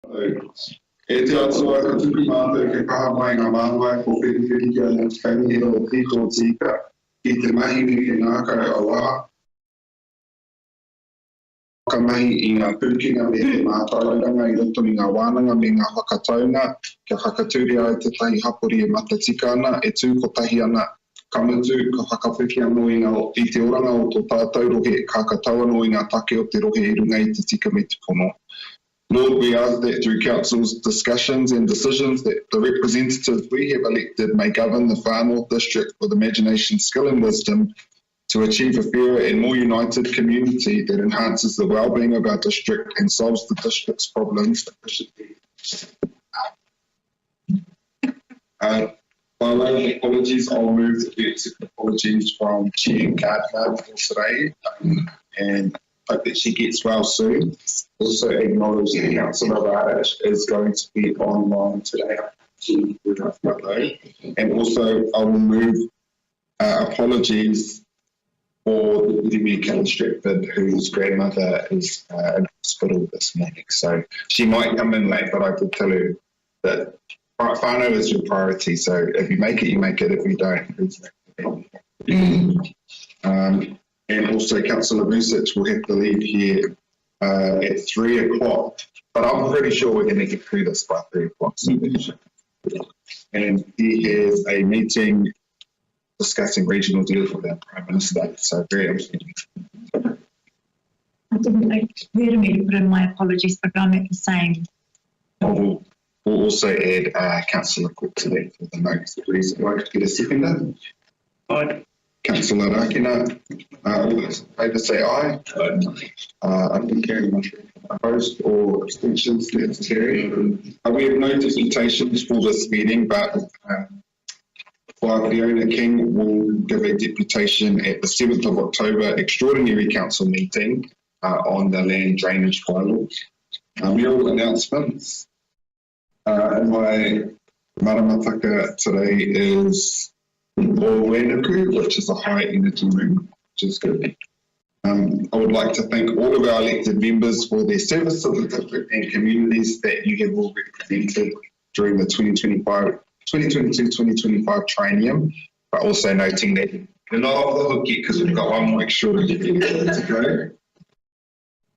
E te atua ka tuku mātou ke kaha mai ngā mātua ko whiriwhiri kia ngā tikaini e o tiko tika i te mahi me ke ngākare o waha. Ka mahi I ngā pūkinga me te mātauranga I roto I ngā wānanga me ngā whakataunga kia whakaturi ai te tahi hapori e matatika ana e tū ko tahi ana kamutu ka whakawhiki anō I te oranga o tō tātou rohe kākatau anō I ngā take o te rohe I runga I te tika me te pono. Lord, we ask that through Council's discussions and decisions that the representatives we have elected may govern the Far North District with imagination, skill and wisdom to achieve a fairer and more united community that enhances the well-being of our district and solves the district's problems efficiently. By way of apologies, I'll move to accept apologies from Chair Gardner for today and hope that she gets well soon. Also acknowledge that Councillor Radish is going to be online today. And also I will move apologies for the Deputy Mayor Stratford, whose grandmother is in hospital this morning. So she might come in late, but I did tell her that whānau is your priority. So if you make it, you make it. If you don't, and also Councillor Rusich will have to leave here at 3 o'clock, but I'm pretty sure we're going to get through this by 3 o'clock. So and he has a meeting discussing regional deals with our Prime Minister, so very interesting. I didn't hear me to put in my apologies, but I'm at the same. We'll also add Councillor Cook to that for the notes. Please, if I could get a seconder. Aye. Councillor Rakina, all those in favour say aye. I think carry opposed or abstentions, that's carried. We have no dissertations for this meeting, but Fiona King will give a deputation at the 7th of October extraordinary council meeting on the land drainage bylaw. Mural announcements. And my maramataka today is Owenuku, which is a high energy room, which is good. I would like to thank all of our elected members for their service to the district and communities that you have all represented during the 2022-2025 triennium, but also noting that you're not off the hook yet because we've got one more extraordinary to go.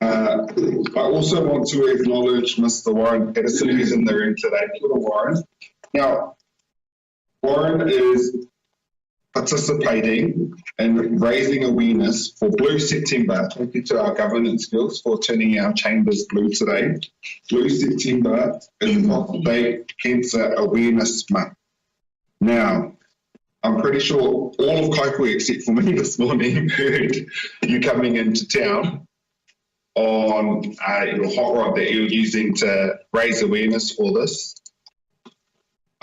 I also want to acknowledge Mr. Warren Patterson, who's in the room today. Hello, Warren. Now, Warren is participating in raising awareness for Blue September. Thank you to our governance skills for turning our chambers blue today. Blue September is Prostate Cancer Awareness Month. Now, I'm pretty sure all of Kaikoui except for me this morning heard you coming into town on your hot rod that you're using to raise awareness for this.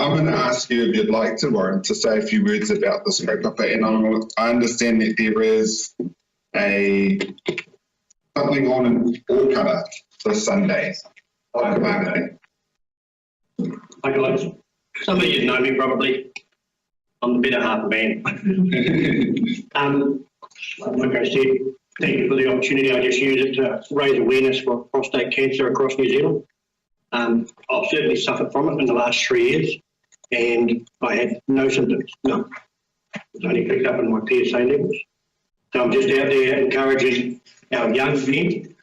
I'm going to ask you if you'd like to, Warren, to say a few words about this kaupapa, and I understand that there is something on in Orkara this Sunday. Hi guys, some of you know me probably. I'm the better half man. Like I said, thank you for the opportunity. I just use it to raise awareness for prostate cancer across New Zealand. I've certainly suffered from it in the last 3 years. And I had no symptoms, no. It was only picked up in my PSA levels. So I'm just out there encouraging our young men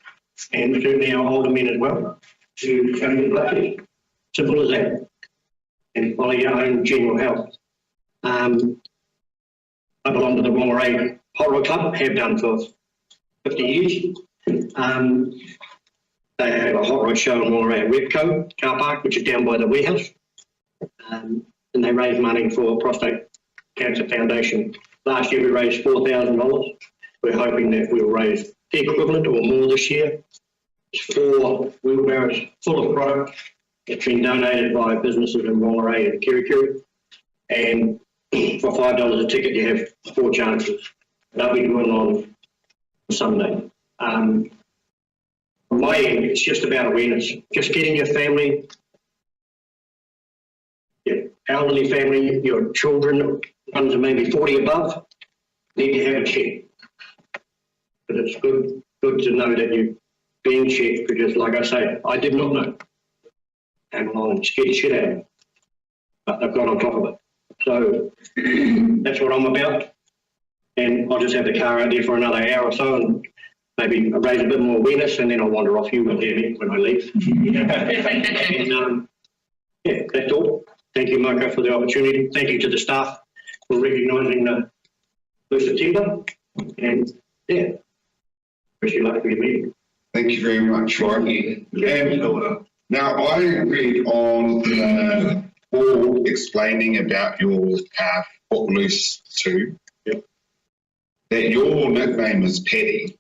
and certainly our older men as well to go to the blood test. Simple as that. And follow your own general health. I belong to the Wongaray Hot Rod Club, have done for 50 years. They have a hot rod show in Wongaray at Repco car park, which is down by the warehouse. And they raise money for Prostate Cancer Foundation. Last year we raised $4,000. We're hoping that we'll raise the equivalent or more this year. It's 4 wheelbarrows full of product. It's been donated by businesses in Wongaray and Kirikiri. And for $5 a ticket you have 4 chances. They'll be going on Sunday. From my end, it's just about awareness. Just getting your family, your elderly family, your children, ones that maybe 40 above, need to have a check. But it's good to know that you're being checked, because like I say, I did not know. came along and scared the shit out of them. But they've got on top of it. So that's what I'm about. And I'll just have the car out there for another hour or so and maybe raise a bit more awareness, and then I'll wander off. You will hear me when I leave. And yeah, that's all. Thank you, Marco, for the opportunity. Thank you to the staff for recognising the 1st September. And yeah, wish you luck for your meeting. Thank you very much, Warren. And now I read on the board explaining about your Footloose 2, that your nickname is Paddy,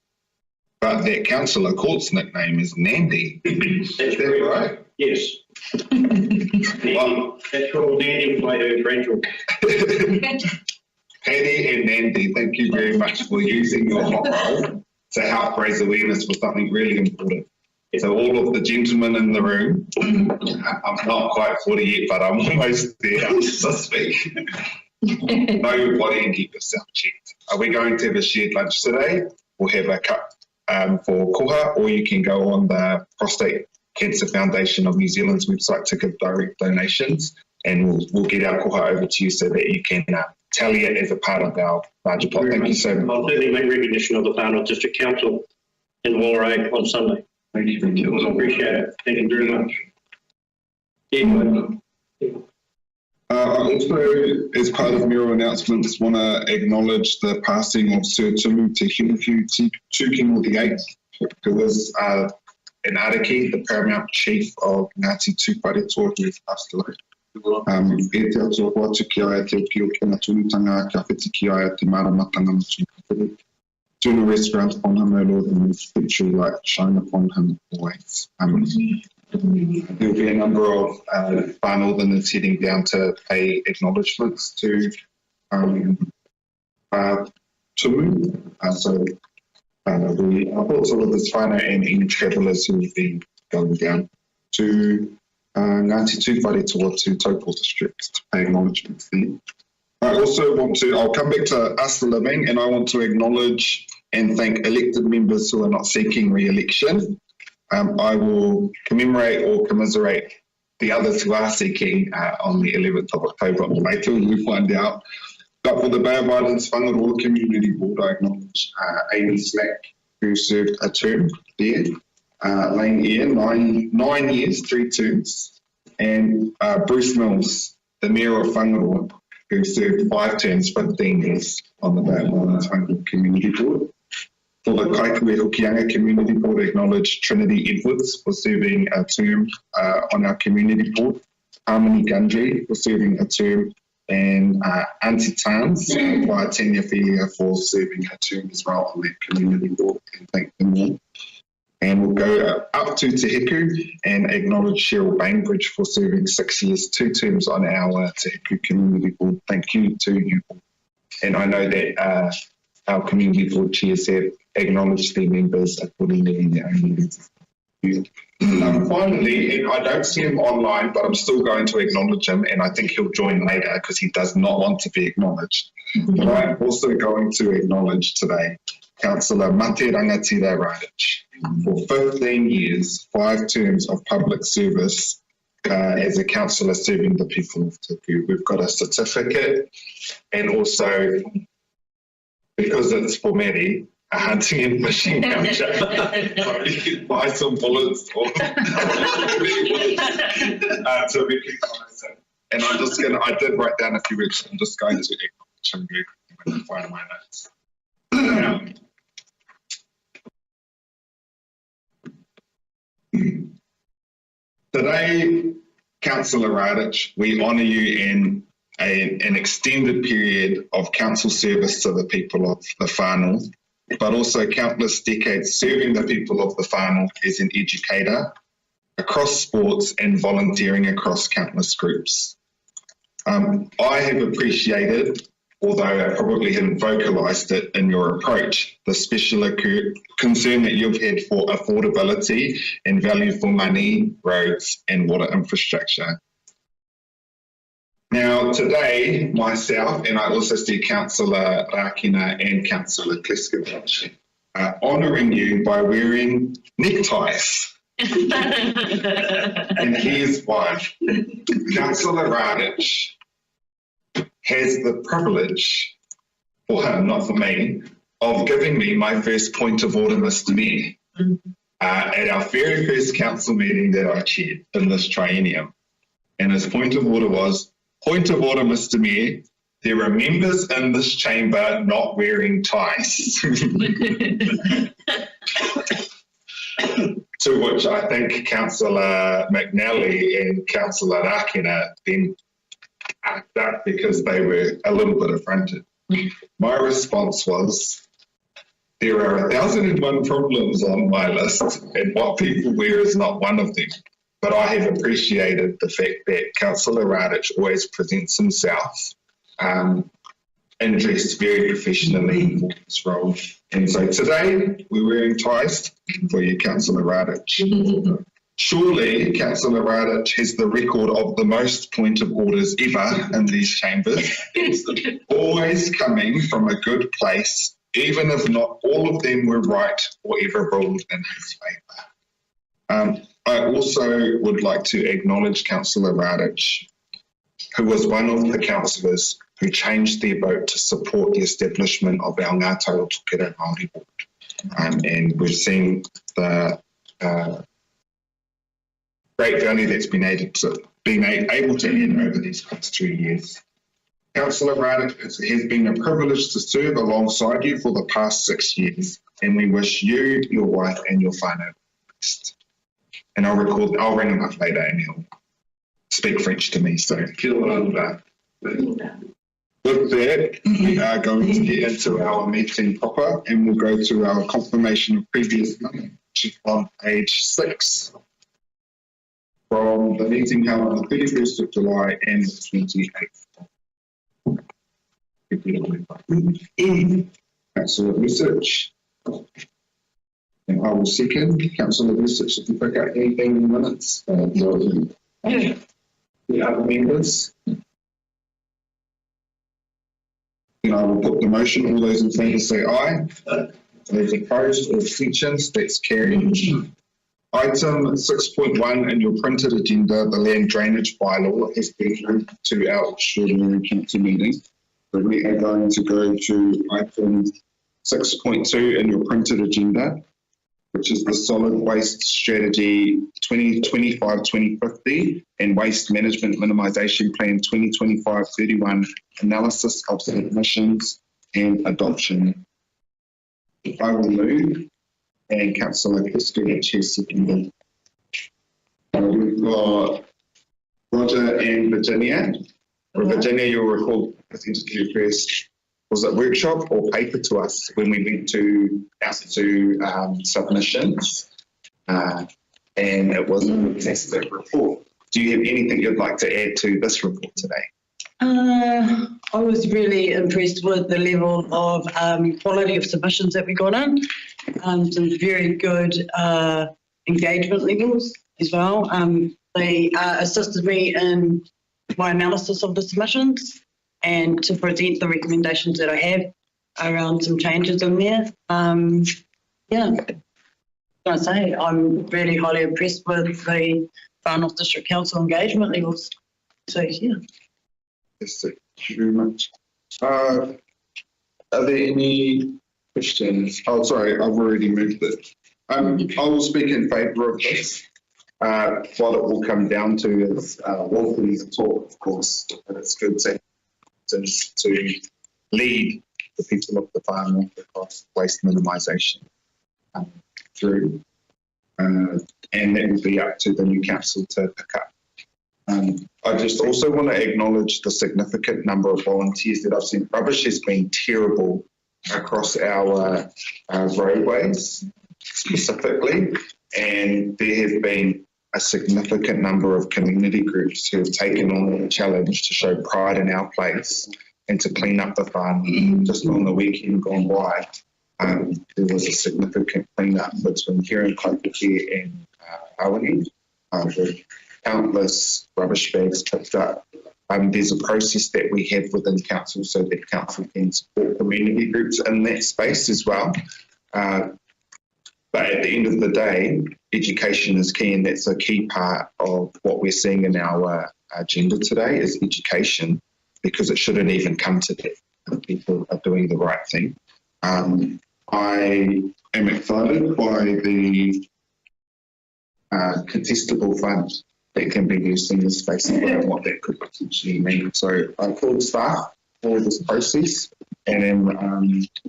but that Councillor Court's nickname is Nandy. Is that right? Yes. Well, that's called Nandy by her grandchildren. Paddy and Nandy, thank you very much for using your hot role to help raise awareness for something really important. So all of the gentlemen in the room, I'm not quite 40 yet, but I'm almost there, so to speak. Know your body and get yourself checked. Are we going to have a shared lunch today? We'll have a cup for koha, or you can go on the Prostate Cancer Foundation of New Zealand's website to give direct donations, and we'll get our koha over to you so that you can tally it as a part of our larger pot. Thank you so much. I'll certainly make recognition of the Whanau District Council in Whangarei on Sunday. Thank you very much. I appreciate it. Thank you very much. Yeah. I also, as part of mural announcements, want to acknowledge the passing of Sir Tumu Te Himuhu Tukingo the Eighth, who was an Ariki, the paramount chief of Ngāti Tūparetua, who has passed away. E te atua watu ki aia te pio ki na tunutanga, kia whiti ki aia te maramatanga na tunutanga. Tuna restaurant on him, O Lord, and his future light shine upon him always. There will be a number of Far Northerners heading down to pay acknowledgements to Tumu. So our thoughts are with this whānau and any travellers who will be going down to Ngāti Tūparetua to Taupō District to pay acknowledgements there. I also want to, I'll come back to us the living, and I want to acknowledge and thank elected members who are not seeking re-election. I will commemorate or commiserate the others who are seeking on the 11th of October, or later we'll find out. But for the Bay of Islands Whangaroa Community Board, I acknowledge Amy Slack, who served a term there, Lane Eyre, 9 years, 3 terms, and Bruce Mills, the Mayor of Whangaroa, who served 5 terms, 15 years on the Bay of Islands Whangaroa Community Board. For the Kaikohe Hokianga Community Board, I acknowledge Trinity Edwards for serving a term on our community board, Harmony Gundry for serving a term, and Auntie Tans by Tanya Felia for serving a term as well on that community board, and thank them all. And we'll go up to Te Hiku and acknowledge Cheryl Bainbridge for serving 6 years, 2 terms on our Te Hiku Community Board. Thank you to you all. And I know that our community board chairs have acknowledged their members accordingly in their own meetings. Finally, and I don't see him online, but I'm still going to acknowledge him, and I think he'll join later because he does not want to be acknowledged. But I'm also going to acknowledge today Councillor Mate Rangatira Radich for 15 years, 5 terms of public service as a councillor serving the people of Te Hiku. We've got a certificate, and also, because it's for Maddie, a hunting and fishing voucher. Buy some bullets or to recognise it. And I'm just going to, I did write down a few words, I'm just going to acknowledge him when I find my notes. Today, Councillor Radich, we honour you in an extended period of council service to the people of the whānau, but also countless decades serving the people of the whānau as an educator across sports and volunteering across countless groups. I have appreciated, although I probably haven't vocalised it in your approach, the special concern that you've had for affordability and value for money, roads and water infrastructure. Now today, myself and I also see Councillor Rakina and Councillor Kleskovich honouring you by wearing neckties And here's why. Councillor Radich has the privilege, for him, not for me, of giving me my first point of order, Mr. Mayor, at our very first council meeting that I chaired in this triennium. And his point of order was, point of order, Mr. Mayor, there are members in this chamber not wearing ties. To which I think Councillor McNally and Councillor Rakina then acted up because they were a little bit affronted. My response was, there are 1,001 problems on my list, and what people wear is not one of them. But I have appreciated the fact that Councillor Radich always presents himself and dressed very professionally for this role. And so today we're wearing ties for you, Councillor Radich. Surely Councillor Radich has the record of the most point of orders ever in these chambers, always coming from a good place, even if not all of them were right or ever ruled in his favour. I also would like to acknowledge Councillor Radich, who was one of the councillors who changed their vote to support the establishment of our Ngātai o Tokera Māori Board. And we've seen the great value that's been able to add over these past 2 years. Councillor Radich, it has been a privilege to serve alongside you for the past 6 years, and we wish you, your wife, and your whānau the best. And I'll ring him up later and he'll speak French to me, so kia ora. With that, we are going to get into our meeting proper, and we'll go to our confirmation of previous minutes, which is on page 6. From the meeting held on the 31st of July and the 28th. Councillor Research. And I will second. Councillor Research, if you pick out anything in the minutes. The other members. Then I will put the motion. All those in favour say aye. Those opposed or abstentions, that's carried. Item 6.1 in your printed agenda, the land drainage bylaw, has been moved to our extraordinary council meeting. So we are going to go to item 6.2 in your printed agenda, which is the Solid Waste Strategy 2025-2050 and Waste Management Minimisation Plan 2025-31 analysis of submissions and adoption. I will move, and Councillor Kiskovich has seconded. We've got Roger and Virginia. Virginia, you'll recall, presented to you first. Was it workshop or paper to us when we went to submissions? And it was a fantastic report. Do you have anything you'd like to add to this report today? I was really impressed with the level of quality of submissions that we got in. Some very good engagement levels as well. They assisted me in my analysis of the submissions and to present the recommendations that I have around some changes in there. Yeah, I say I'm really highly impressed with the Far North District Council engagement levels. So yeah. Yes, thank you very much. Are there any questions? Oh, sorry, I've already moved it. I will speak in favour of this. What it will come down to is welcome the talk, of course, but it's good to lead the people of the Far North across waste minimisation through, and that will be up to the new council to pick up. I just also want to acknowledge the significant number of volunteers that I've seen. Rubbish has been terrible across our roadways specifically, and there have been a significant number of community groups who have taken on the challenge to show pride in our place and to clean up the farm. Just on the weekend gone by, there was a significant clean-up between here in Kaipiki and Aweni, with countless rubbish bags picked up. There's a process that we have within council so that council can support community groups in that space as well. But at the end of the day, education is key, and that's a key part of what we're seeing in our agenda today is education, because it shouldn't even come to that. People are doing the right thing. I am excited by the contestable funds that can be used in this space and what that could potentially mean. So I applaud staff for this process, and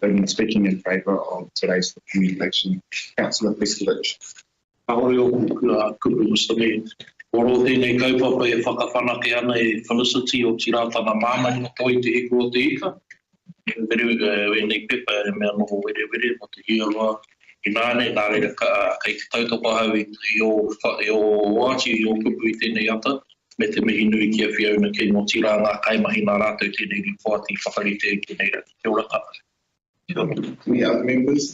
am speaking in favour of today's communication. Councillor Peskovich. Kaore o kuku Mr. Oro tēnei kaupapa e whakawhanake ana e Felicity o tiratana māmai no toi te hiku o te ika. Wenei pepa e mea noho were mo te hiaroa. I nāne, nā reira kei te tautoko hau i o wāti i o kupu i tēnei ata, me te mihi nui kia whiauna kei no tira ngā kaimahi nā rātou tēnei ni whāti whakarite i tēnei rā. Kia ora kapa. Any other members?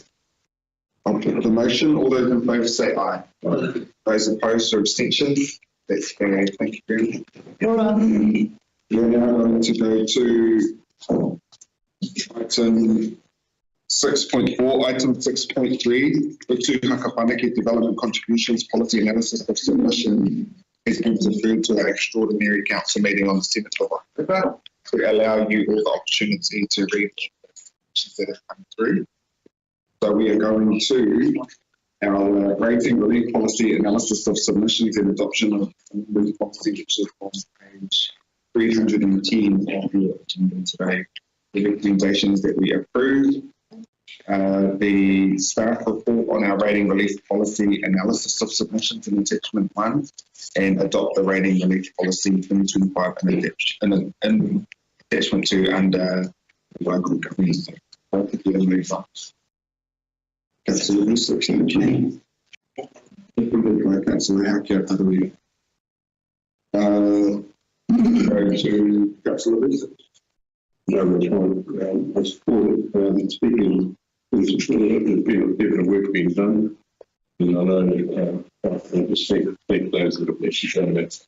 I'll put the motion. All those in favour say aye. Those opposed or abstentions? That's carried. Thank you very much. Kia ora. We're now going to go to item 6.4, item 6.3, the Tūhaka Whanake Development Contributions Policy Analysis of Submission has been deferred to an extraordinary council meeting on the 7th of October to allow you all the opportunity to read the questions that have come through. So we are going to our rating relief policy analysis of submissions and adoption of relief policy, which is on page 310 of your agenda today. The recommendations that we approve, the staff report on our rating relief policy analysis of submissions in attachment 1, and adopt the rating relief policy 2025 in attachment 2 under local government. Councillor Research and Engineering. Councillor Haukia Padua. Go to Councillor Research. No, that's fine. I support speaking. There's been a bit of work being done, and I know I just thank those that have actually shown that.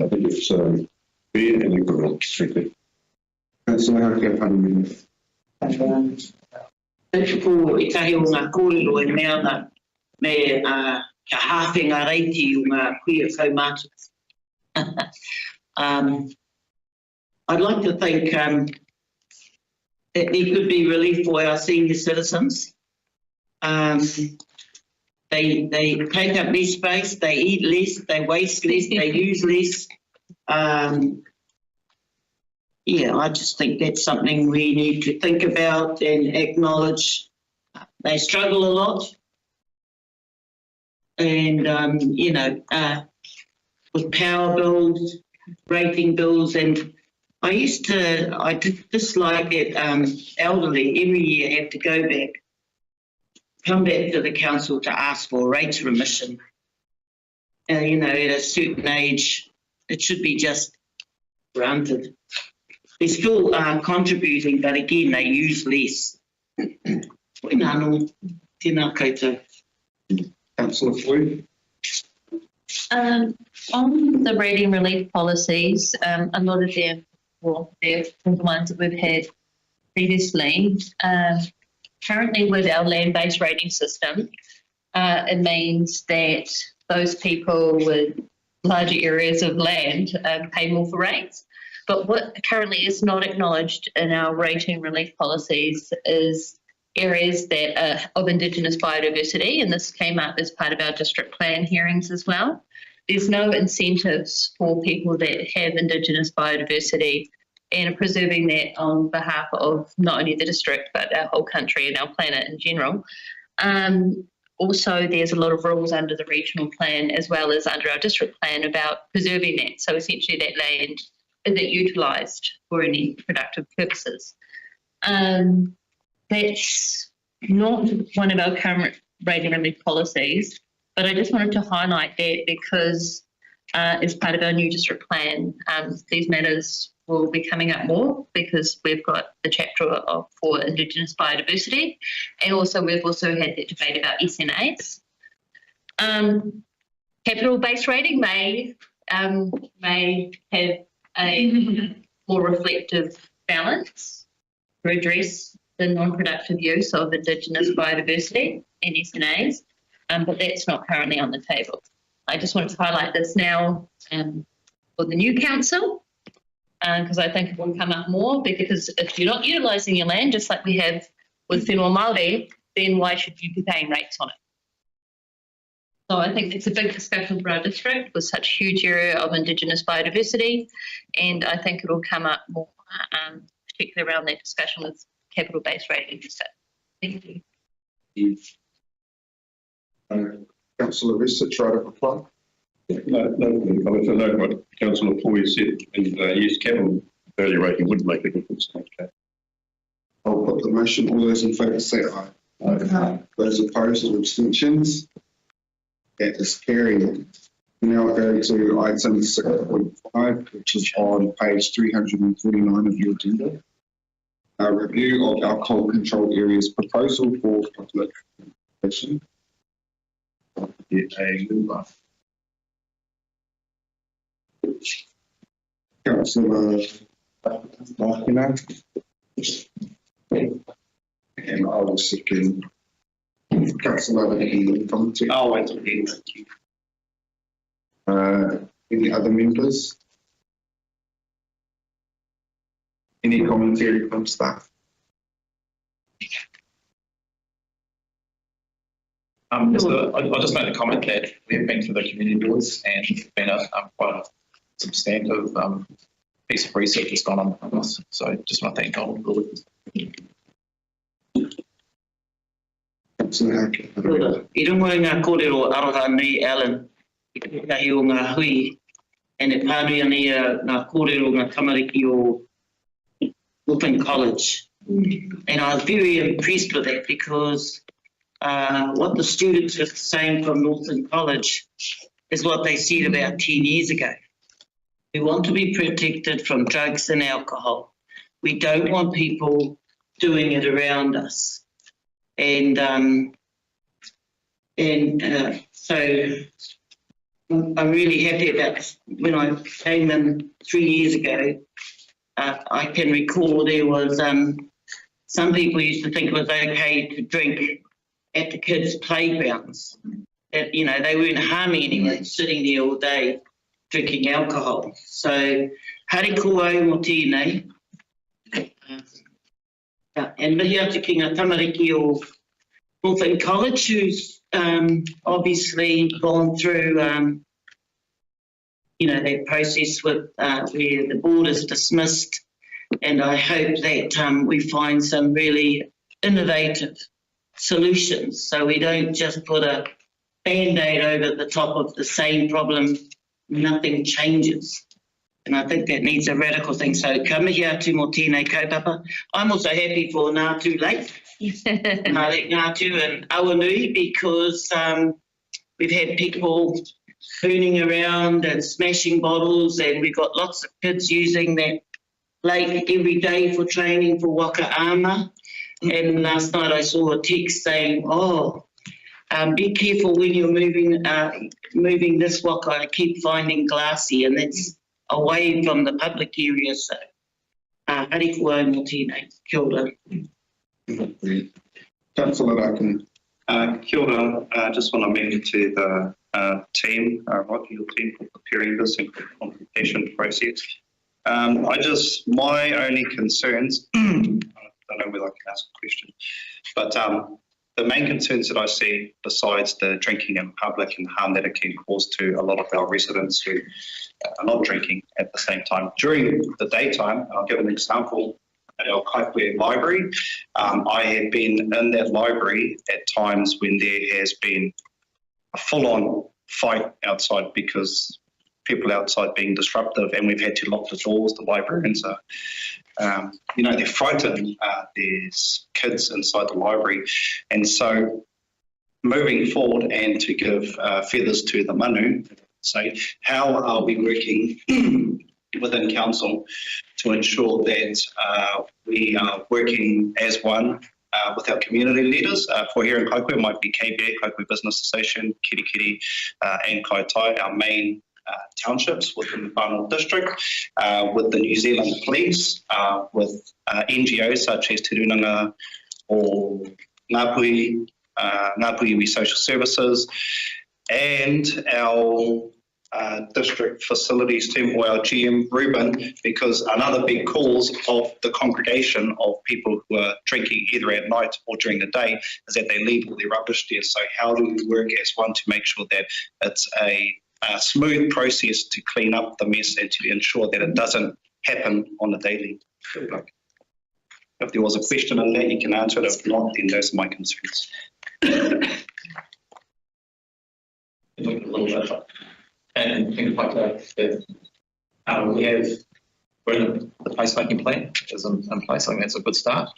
I think it's fair and equitable, strictly. Councillor Haukia Padua. Thank ko I tahi o ngā kōrero e mea ngā me ka hāwhenga reiti o ngā kuia kaumātu. I'd like to think that there could be relief for our senior citizens. They take up less space, they eat less, they waste less, they use less. Yeah, I just think that's something we need to think about and acknowledge. They struggle a lot. And, you know, with power bills, rating bills, and I did dislike it, elderly every year have to go back, come back to the council to ask for rates remission. You know, at a certain age, it should be just granted. They're still contributing, but again, they use less. Councillor Floyd. On the rating relief policies, a lot of them, well, they're the ones that we've had previously. Currently with our land-based rating system, it means that those people with larger areas of land pay more for rates. But what currently is not acknowledged in our rating relief policies is areas that are of Indigenous biodiversity, and this came up as part of our district plan hearings as well. There's no incentives for people that have Indigenous biodiversity and are preserving that on behalf of not only the district but our whole country and our planet in general. Also, there's a lot of rules under the regional plan as well as under our district plan about preserving that. So essentially that land isn't utilised for any productive purposes. That's not one of our current rating relief policies, but I just wanted to highlight that because as part of our new district plan, these matters will be coming up more because we've got the chapter for Indigenous biodiversity, and also we've also had that debate about SNAs. Capital-based rating may have a more reflective balance to address the non-productive use of Indigenous biodiversity and SNAs, but that's not currently on the table. I just wanted to highlight this now for the new council, because I think it will come up more, because if you're not utilising your land, just like we have with whenua Māori, then why should you be paying rates on it? So I think it's a big discussion for our district with such a huge area of Indigenous biodiversity, and I think it'll come up more, particularly around that discussion with capital-based rating. So, thank you. Councillor Research, right up reply. No comments. I know what Councillor Poy said, and yes, capital value rating would make a difference. Okay. I'll put the motion. All those in favour say aye. Aye. Those opposed or abstentions? That is carried. We now go to item 6.5, which is on page 349 of your agenda. A review of alcohol control areas proposal for public participation. Get a member. Councillor Markina. And I will second. Councillor, any commentary? I'll wait till the end, thank you. Any other members? Any commentary from staff? I'll just make a comment that we've been through the community boards and it's been quite a substantive piece of research that's gone on this. So just want to thank all of the I rungo i ngā kōrero aroha nui Alan, i kahi o ngā hui, e ne pānui ani ngā kōrero ngā tamariki o Northern College. And I was very impressed with that because what the students were saying from Northern College is what they said about 10 years ago. We want to be protected from drugs and alcohol. We don't want people doing it around us. And so I'm really happy about this. When I came in 3 years ago, I can recall there was some people used to think it was okay to drink at the kids' playgrounds. That, you know, they weren't harming anyone sitting there all day drinking alcohol. So, hari kua mo tēnei. And mihi atu ki ngā tamariki o Northern College, who's obviously gone through, you know, that process with where the board is dismissed. And I hope that we find some really innovative solutions so we don't just put a Band-Aid over the top of the same problem, nothing changes. And I think that needs a radical thing. So ka mihi atu mō tēnei kaupapa. I'm also happy for Ngātu Lake, Ngātu and Awanui, because we've had people spooning around and smashing bottles, and we've got lots of kids using that lake every day for training for waka ama. And last night I saw a text saying, be careful when you're moving this waka. I keep finding glassy, and that's away from the public area. So, hari kua mō tēnei. Kia ora. Councillor Rakin. Kia ora. Just want to mention to the team, your team for preparing this implementation process. My only concerns, I don't know whether I can ask a question, but the main concerns that I see, besides the drinking in public and the harm that it can cause to a lot of our residents who are not drinking at the same time. During the daytime, I'll give an example, at our Kaipwe library, I have been in that library at times when there has been a full-on fight outside because people outside being disruptive, and we've had to lock the doors. The librarians are, they're frightened. There's kids inside the library. And so moving forward and to give feathers to the manu, say, how are we working within council to ensure that we are working as one with our community leaders? For here in Kaipwe, it might be KBA, Kaipwe Business Association, Kiri Kiri, and Kai Tai, our main townships within the Whanau district, with the New Zealand Police, with NGOs such as Te Runanga or Ngāpuhi Iwi Social Services, and our district facilities team, or our GM Ruben, because another big cause of the congregation of people who are drinking either at night or during the day is that they leave all their rubbish there. So how do we work as one to make sure that it's a smooth process to clean up the mess and to ensure that it doesn't happen on a daily? If there was a question on that, you can answer it. If not, then those are my concerns. And things like that, we're in the placemaking plan is in place. I think that's a good start.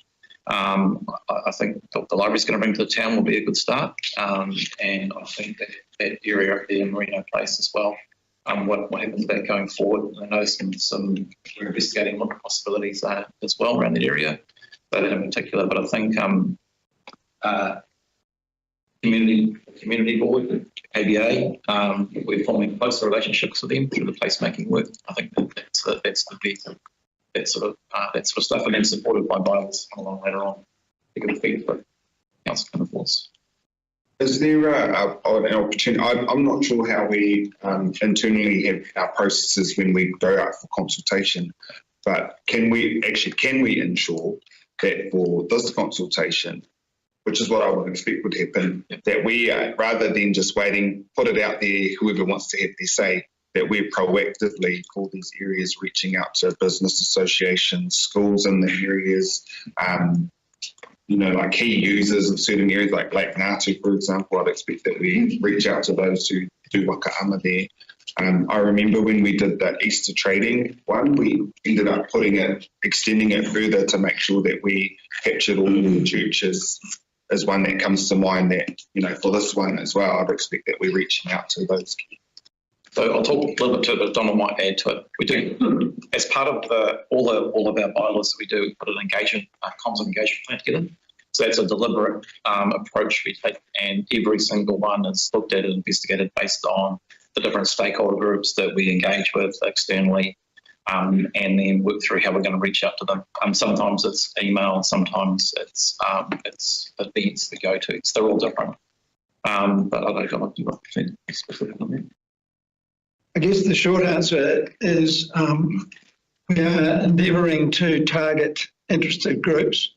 I think the library's going to bring to the town will be a good start. And I think that area up there in Merino Place as well. What happens with that going forward? I know we're investigating what the possibilities are as well around that area, but in particular. But I think community board, ABA, we're forming closer relationships with them through the placemaking work. I think that sort of stuff, and then supported by bylaws along later on to give effect for council kind of force. Is there an opportunity? I'm not sure how we internally have our processes when we go out for consultation, but can we ensure that for this consultation, which is what I would expect would happen, that we, rather than just waiting, put it out there, whoever wants to have their say, that we're proactively for these areas, reaching out to business associations, schools in the areas, like key users of certain areas like Lake Ngātu, for example. I'd expect that we reach out to those who do wakaama there. I remember when we did that Easter trading one, we ended up extending it further to make sure that we captured all the churches as one that comes to mind that, for this one as well, I'd expect that we're reaching out to those. So I'll talk a little bit to it, but Donald might add to it. We do, as part of all of our bylaws that we do, put an comms engagement plan together. So that's a deliberate approach we take, and every single one is looked at and investigated based on the different stakeholder groups that we engage with externally, and then work through how we're going to reach out to them. Sometimes it's email, sometimes it's events we go to. They're all different. But I don't know if you want to be specific on that. I guess the short answer is we are endeavouring to target interested groups.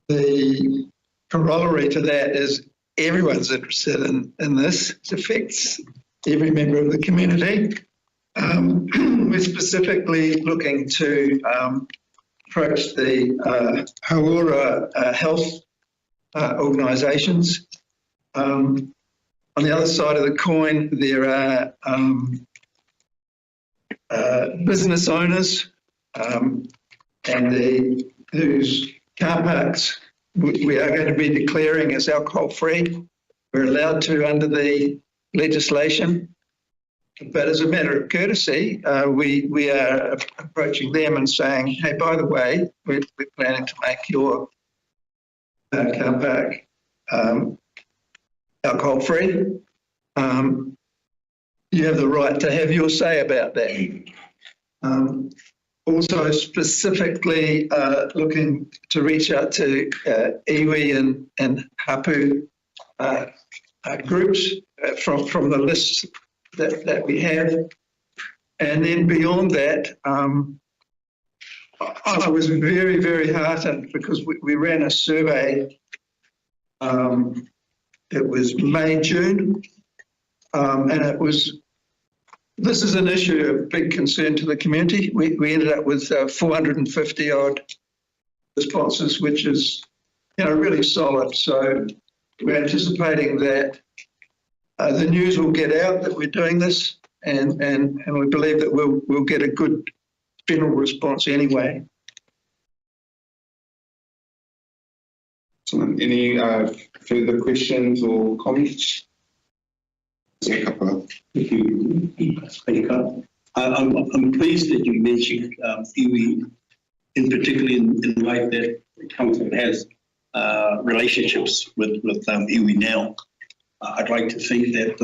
The corollary to that is everyone's interested in this. It affects every member of the community. We're specifically looking to approach the Hauora health organisations. On the other side of the coin, there are business owners whose car parks we are going to be declaring as alcohol-free. We're allowed to under the legislation, but as a matter of courtesy, we are approaching them and saying, hey, by the way, we're planning to make your car park alcohol-free. You have the right to have your say about that. Also specifically looking to reach out to iwi and hapu groups from the list that we have. And then beyond that, I was very, very heartened because we ran a survey. It was May, June, and this is an issue of big concern to the community. We ended up with 450 odd responses, which is, really solid. So we're anticipating that the news will get out that we're doing this, and we believe that we'll get a good general response anyway. Excellent. Any further questions or comments? Thank you. I'm pleased that you mentioned iwi, in particular in light that the council has relationships with iwi now. I'd like to think that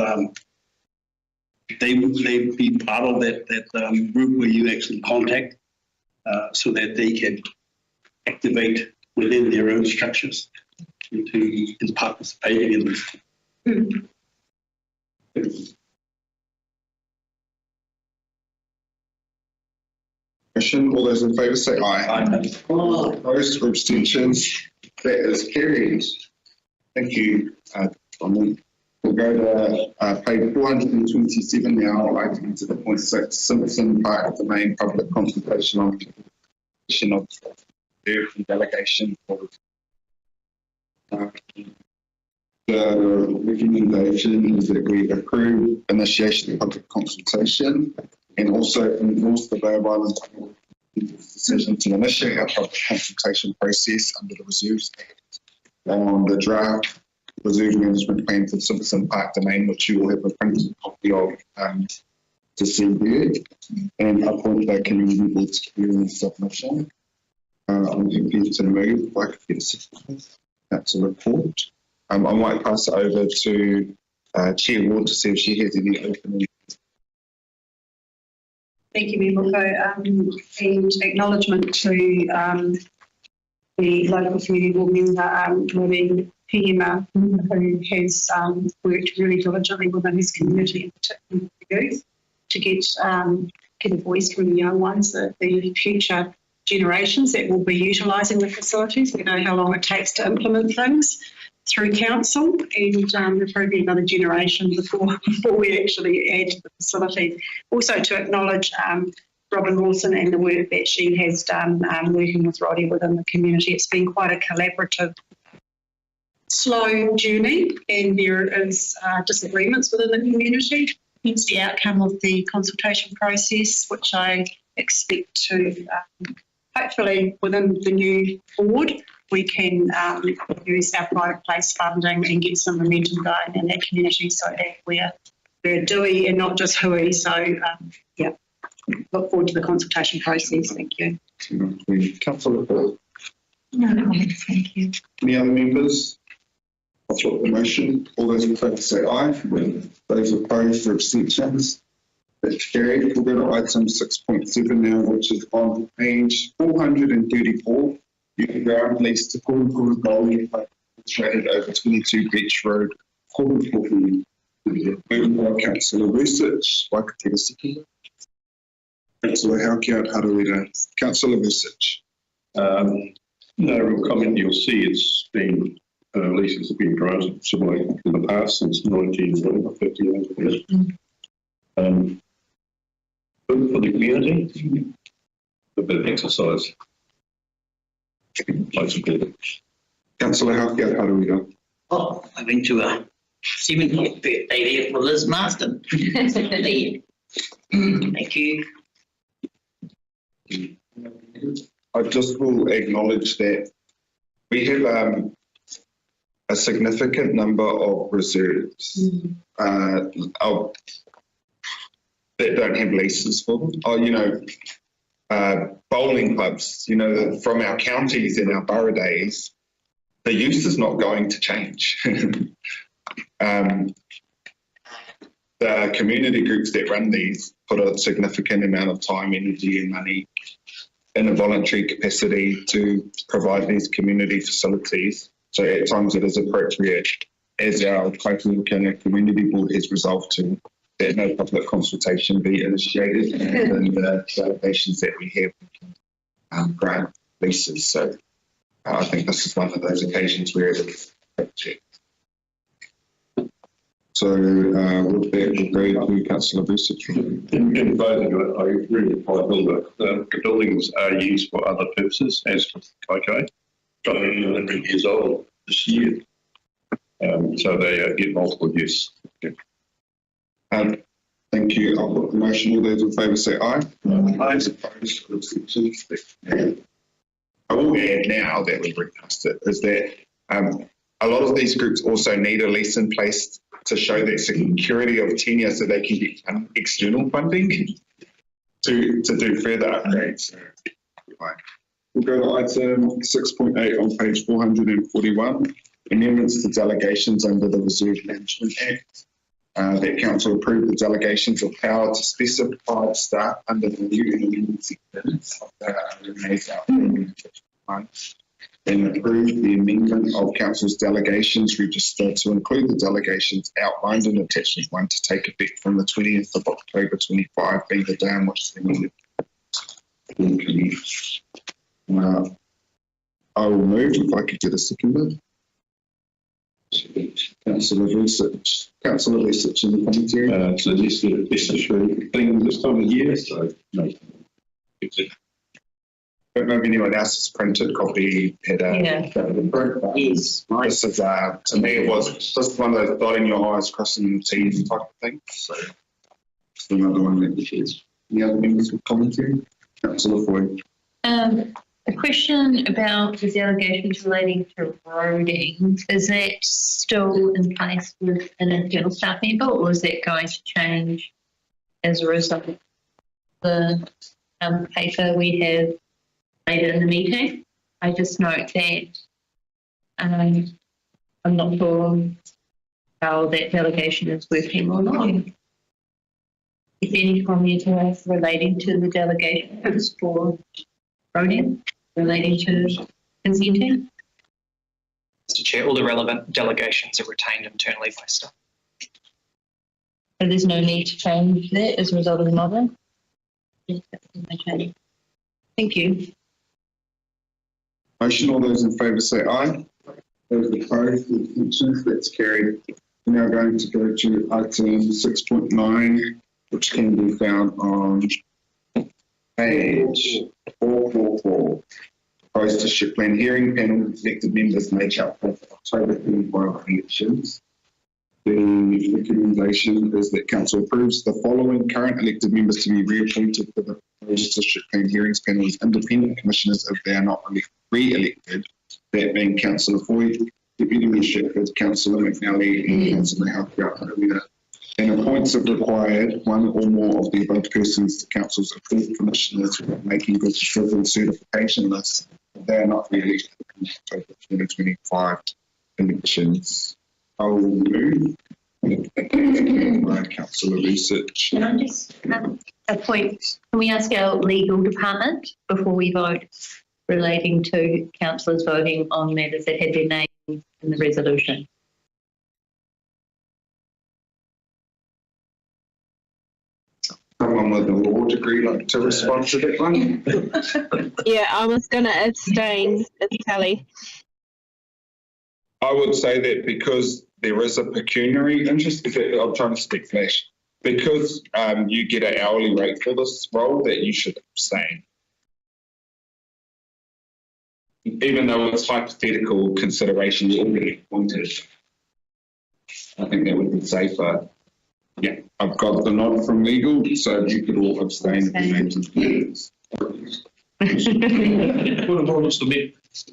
they be part of that group where you actually contact so that they can activate within their own structures in participating in this. Motion, all those in favour say aye. Opposed or abstentions? That is carried. Thank you. We'll go to page 427 now, item to the point 6, Simpson Park Domain Public Consultation on Commission of the Delegation. The recommendation is that we approve initiation of public consultation and also endorse the Bay of Islands decision to initiate a public consultation process under the Reserves Act on the draft Reserve Management Plan for Simpson Park Domain, which you will have a printed copy of to see here, and appoint the community board to hearing submission. I'm happy to move, if I could get a second. That's a report. I might pass it over to Chair Ward to see if she has any opening. Thank you, Member, and acknowledgement to the local community board member, Maureen Pihima, who has worked really diligently within his community, in particular the youth, to get a voice from the young ones, the future generations that will be utilising the facilities. We know how long it takes to implement things through council, and there'll probably be another generation before we actually add to the facility. Also to acknowledge Robin Lawson and the work that she has done working with Roddy within the community. It's been quite a collaborative, slow journey, and there is disagreements within the community. Hence the outcome of the consultation process, which I expect to hopefully within the new board we can use our private place funding and get some momentum going in that community so that we're doing and not just hooey. So yeah, look forward to the consultation process. Thank you. Councillor Paul. No comments, thank you. Any other members? I'll put the motion. All those in favour say aye. Those opposed or abstentions? That's carried. We'll go to item 6.7 now, which is on page 434. Ground lease to Korukuru Gold traded over 22 Beach Road, Korukuru. Moved by Councillor Vusic, Waikato Siki. Councillor Haukiat Harawira. Councillor Vusic. No real comment. You'll see it's been leases have been granted similarly in the past since 1958. Good for the community. A bit of exercise. I support it. Councillor Haukiat Harawira. Oh, I went to a 70th birthday there for Liz Marston. Thank you. I just will acknowledge that we have a significant number of reserves that don't have leases for them. Bowling clubs, from our counties and our borough days, the use is not going to change. The community groups that run these put a significant amount of time, energy and money in a voluntary capacity to provide these community facilities. So at times it is appropriate, as our Kaikoura Community Board has resolved to, that no public consultation be initiated in the delegations that we have grant leases. So I think this is one of those occasions where it is appropriate. So with that, we'll go to Councillor Vusic. In voting, I agree with my builder. The buildings are used for other purposes, as with Kaikai. 100 years old this year. So they get multiple use. Thank you. I'll put the motion. All those in favour say aye. Aye. I will add now that we've repassed it, is that a lot of these groups also need a lease in place to show that security of tenure so they can get external funding to do further upgrades. We'll go to item 6.8 on page 441, amendments to delegations under the Reserve Management Act. That council approve the delegations of power to specified staff under the new emergency plans of the Renee's outstanding months. Then approve the amendment of council's delegations register to include the delegations outlined in attachment 1 to take effect from the 20th of October 25, being the day on which they needed. I will move if I could get a seconder. Councillor Research. Councillor Research in the commentary. So this is a thing this time of year, so no. Don't know if anyone else has printed copy had a Yes. This is to me it was just one of those dotting your I's, crossing your T's type of thing. So it's another one that is. Any other members with commentary? Councillor Foy. A question about the delegations relating to roading. Is that still in place with an internal staff member, or is that going to change as a result of the paper we have later in the meeting? I just note that I'm not sure how that delegation is working or not. If any comment relating to the delegations for roading, relating to consenting? Mr. Chair, all the relevant delegations are retained internally by staff. So there's no need to change that as a result of the model? Okay. Thank you. Motion, all those in favour say aye. Those opposed, abstentions, that's carried. We're now going to go to item 6.9, which can be found on page 444. Proposed district plan hearing panel, elected members make up for October 25 elections. The recommendation is that council approves the following current elected members to be reappointed for the proposed district plan hearings panel as independent commissioners if they are not re-elected. That being Councillor Foy, Deputy Mayor Shepherd, Councillor McNally, and Councillor Halkett. And appoints if required one or more of the above persons to council's approved commissioners making good civil certification lists if they are not re-elected in October 2025 elections. I will move. By Councillor Research. Can I just a point? Can we ask our legal department before we vote relating to councillors voting on matters that had their name in the resolution? Someone with a law degree like to respond to that one? Yeah, I was going to abstain. It's Kelly. I would say that because there is a pecuniary interest, I'm trying to speak flash, because you get an hourly rate for this role, that you should abstain. Even though it's hypothetical consideration you already wanted. I think that would be safer. Yeah, I've got the nod from legal, so you could all abstain if you made some comments.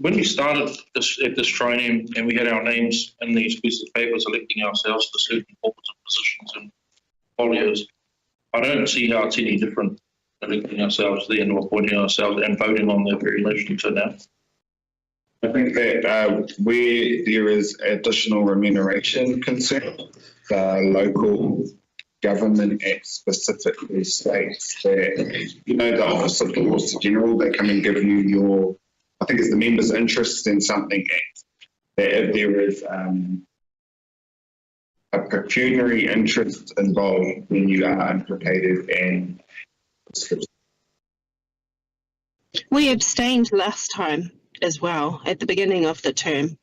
When we started at this training and we had our names in these pieces of papers electing ourselves to certain boards and positions and folios, I don't see how it's any different electing ourselves then or appointing ourselves and voting on their very election to now. I think that where there is additional remuneration concern, the local government act specifically states that, the Office of the Auditor General, they come and give you your, I think it's the members' interest in something act, that if there is a pecuniary interest involved, then you are implicated and We abstained last time as well at the beginning of the term.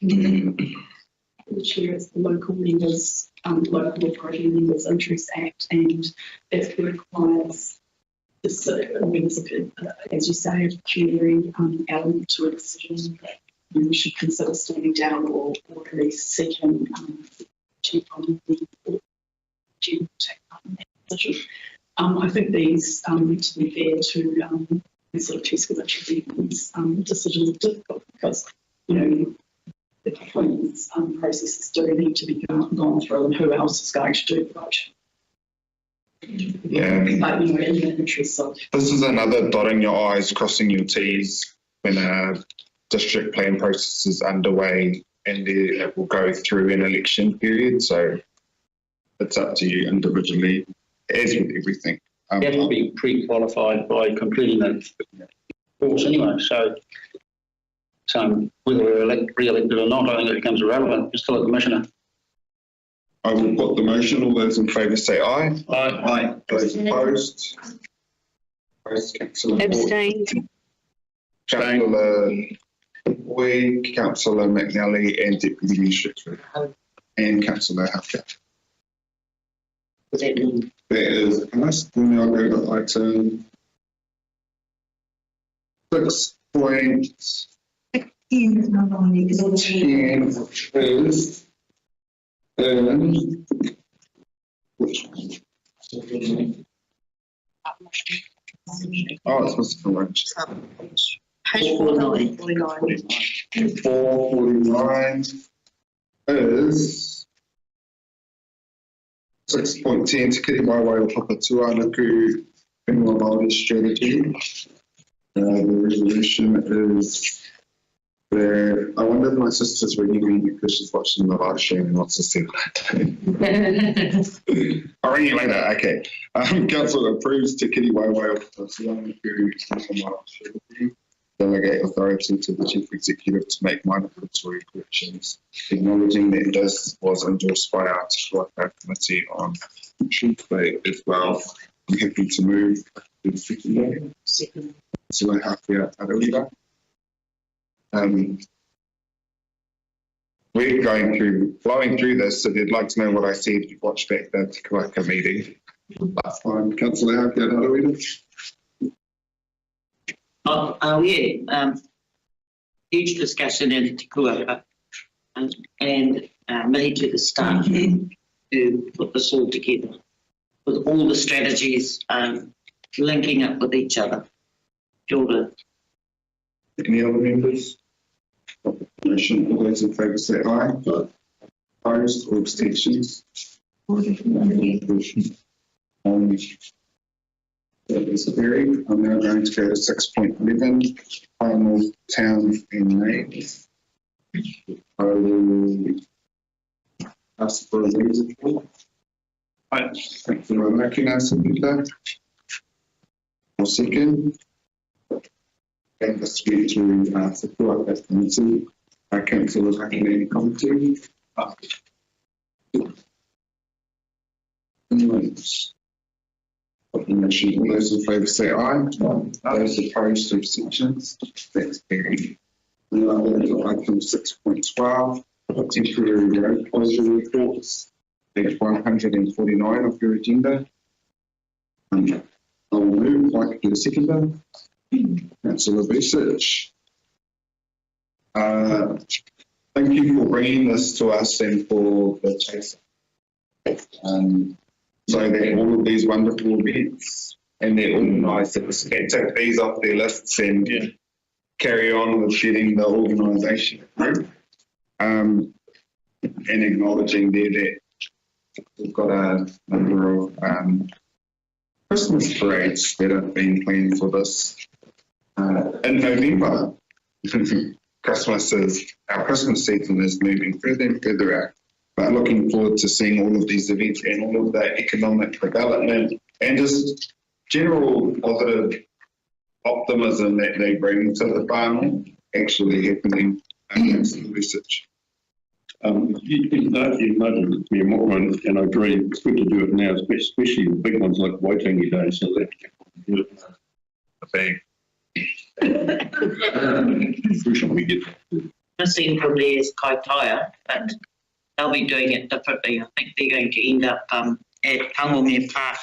The chair is the local members, local authority members' interest act, and it requires this, as you say, a pecuniary element to a decision that you should consider standing down or at least seeking chief on the to take up in that decision. I think these, to be fair to sort of test whether these decisions are difficult because, the appointments processes do need to be gone through, and who else is going to do the vote? yeah. But, in the interest of... This is another dotting your I's, crossing your T's when a district plan process is underway and it will go through an election period. So it's up to you individually, as with everything. You have to be pre-qualified by completing that course anyway. So whether we're re-elected or not, I think it becomes irrelevant. You're still a commissioner. I will put the motion. All those in favour say aye. Aye. Those opposed? Opposed, Councillor Ford. Abstain. Councillor Boyd, Councillor McNally and Deputy Minister and Councillor Hucker. That is us. We'll now go to item 6.10, which is it's Mr. Lynch. Page 49. 449 is 6.10 Te Kiri Maiwai o Papatuanaku Whenua Māori strategy. The resolution is there. I wonder if my sister's reading me because she's watching the live stream and wants to see that. I'll ring you later. Okay. Council approves Te Kiri Maiwai o Papatuanaku Whenua Māori strategy. Delegate authority to the Chief Executive to make minor regulatory corrections, acknowledging that this was endorsed by our committee on Tuesday as well. I'm happy to move to the second. So I have here Arawira. We're flowing through this, so if you'd like to know what I said, you watch back the Te Kuaka meeting last time. Councillor Hauke Arawira. Huge discussion in Te Kuaka and me to the staff who put this all together with all the strategies linking up with each other. Kia ora. Any other members? Motion, all those in favour say aye. Opposed or abstentions? That is carried. I'm now going to go to 6.11, final towns and names. I will ask for a music. Thank you, Makina Sabita. Or second. And the speech to support that committee. Councillors Hakineni committee. Motion. All those in favour say aye. Those opposed to abstentions. That's carried. We are on to item 6.12, temporary road closure reports, page 149 of your agenda. I will move like to the seconder. Councillor Research. Thank you for bringing this to us and for the chase. So that all of these wonderful events and they're organised, that we can take these off their lists and carry on with getting the organisation through. And acknowledging there that we've got a number of Christmas parades that have been planned for this in November. Our Christmas season is moving further and further out. But looking forward to seeing all of these events and all of the economic development and just general positive optimism that they bring to the farm actually happening in the research. You noted me more, and I agree, it's good to do it now, especially the big ones like Waitangi Day, so that do it. We get Missing from there is Kaitaia, but they'll be doing it differently. I think they're going to end up at Kangonge Park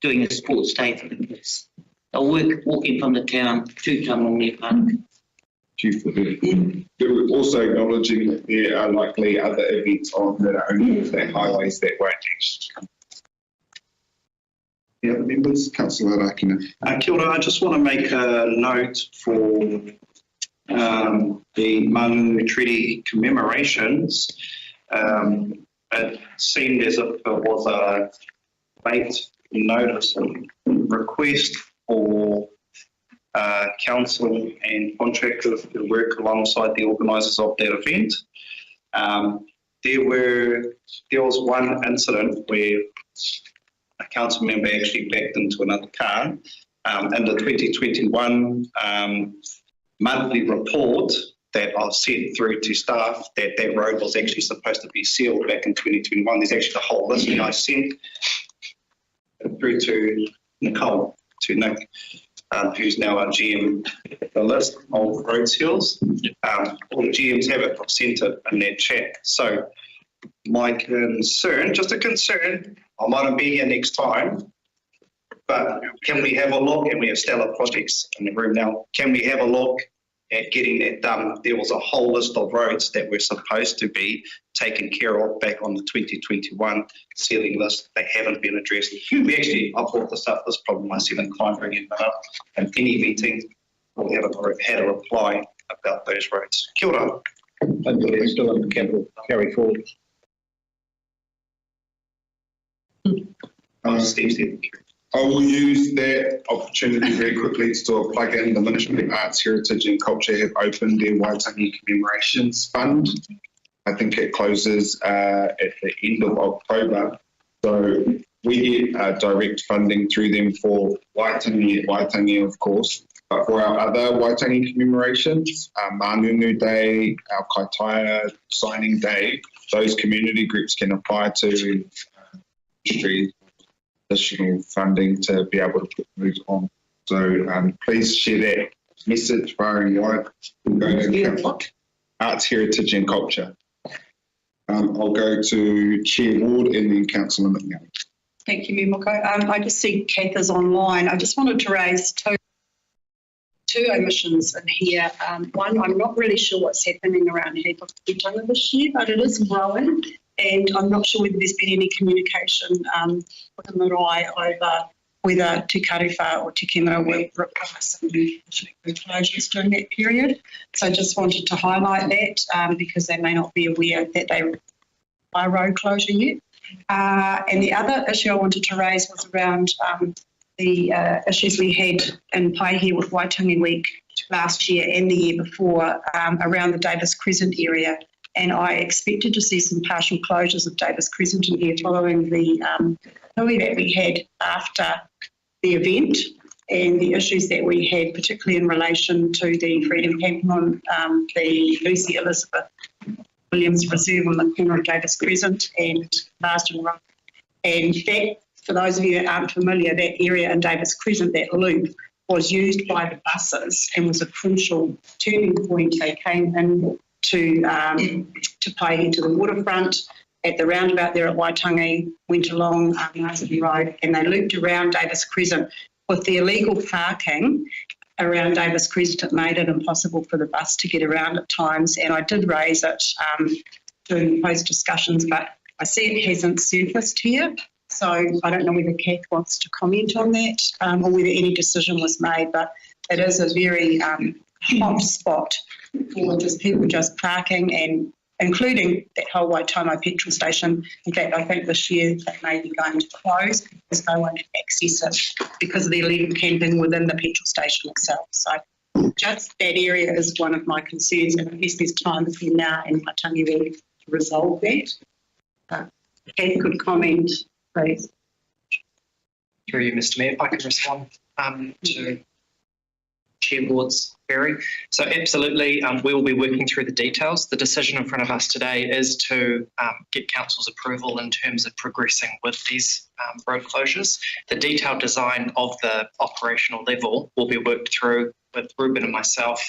doing a sports day for the kids. They'll walking from the town to Kangonge Park. We're also acknowledging that there are likely other events on that are only that highways that won't actually come. The other members, Councillor Rakina. Kia ora, I just want to make a note for the Mangu Treaty commemorations. It seemed as if there was a late notice and request for council and contractors who work alongside the organisers of that event. There was one incident where a council member actually backed into another car. In the 2021 monthly report that I've sent through to staff, that road was actually supposed to be sealed back in 2021. There's actually a whole list that I sent through to Nicole, to Nick, who's now our GM, the list of road seals. All the GMs have it, I've sent it in that chat. So my concern, just a concern, I mightn't be here next time, but can we have a look, and we have stellar projects in the room now, can we have a look at getting that done? There was a whole list of roads that were supposed to be taken care of back on the 2021 sealing list. They haven't been addressed. I brought this up, this problem my second time bringing it up, and any meeting will have had a reply about those roads. Kia ora. And we're still under capital carry forward. Steve said. I will use that opportunity very quickly to do a plug in. The Ministry of Arts, Heritage and Culture have opened their Waitangi Commemorations Fund. I think it closes at the end of October. So we get direct funding through them for Waitangi, of course, but for our other Waitangi commemorations, Manunu Day, our Kaitaia Signing Day, those community groups can apply to ministry additional funding to be able to put moves on. So please share that message far and wide. Arts, Heritage and Culture. I'll go to Chair Ward and then Councillor McNally. Thank you, Mimoko. I just see Kath is online. I just wanted to raise two omissions in here. One, I'm not really sure what's happening around Hepatanga this year, but it is growing. And I'm not sure whether there's been any communication with the marae over whether Te Kariwha or Te Kenara will require some closures during that period. So I just wanted to highlight that because they may not be aware that they require road closure yet. And the other issue I wanted to raise was around the issues we had in Paihia with Waitangi Week last year and the year before around the Davis Crescent area. And I expected to see some partial closures of Davis Crescent in here following the hui that we had after the event and the issues that we had, particularly in relation to the Freedom Camping on the Lucy Elizabeth Williams Reserve on the corner of Davis Crescent and Marsden Road. And that, for those of you that aren't familiar, that area in Davis Crescent, that loop, was used by the buses and was a crucial turning point. They came in to Paihia to the waterfront at the roundabout there at Waitangi, went along Marsden Road, and they looped around Davis Crescent. With the illegal parking around Davis Crescent, it made it impossible for the bus to get around at times. And I did raise it during those discussions, but I see it hasn't surfaced here. So I don't know whether Kath wants to comment on that or whether any decision was made, but it is a very hot spot for just people just parking, and including that whole Waitomo petrol station. In fact, I think this year they may be going to close because no one can access it because of the illegal camping within the petrol station itself. So just that area is one of my concerns, and I guess there's time between now and Waitangi Week to resolve that. Kath could comment, please. Through you, Mr. Mayor, if I can respond to Chair Ward's query. So absolutely, we will be working through the details. The decision in front of us today is to get Council's approval in terms of progressing with these road closures. The detailed design of the operational level will be worked through with Ruben and myself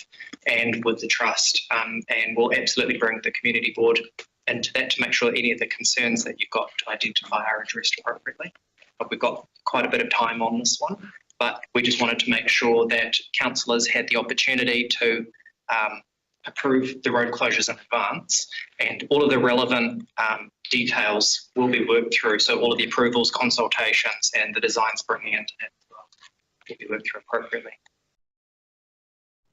and with the Trust, and we'll absolutely bring the Community Board into that to make sure that any of the concerns that you've got to identify are addressed appropriately. But we've got quite a bit of time on this one, but we just wanted to make sure that councillors had the opportunity to approve the road closures in advance, and all of the relevant details will be worked through. So all of the approvals, consultations and the designs bringing into that will be worked through appropriately.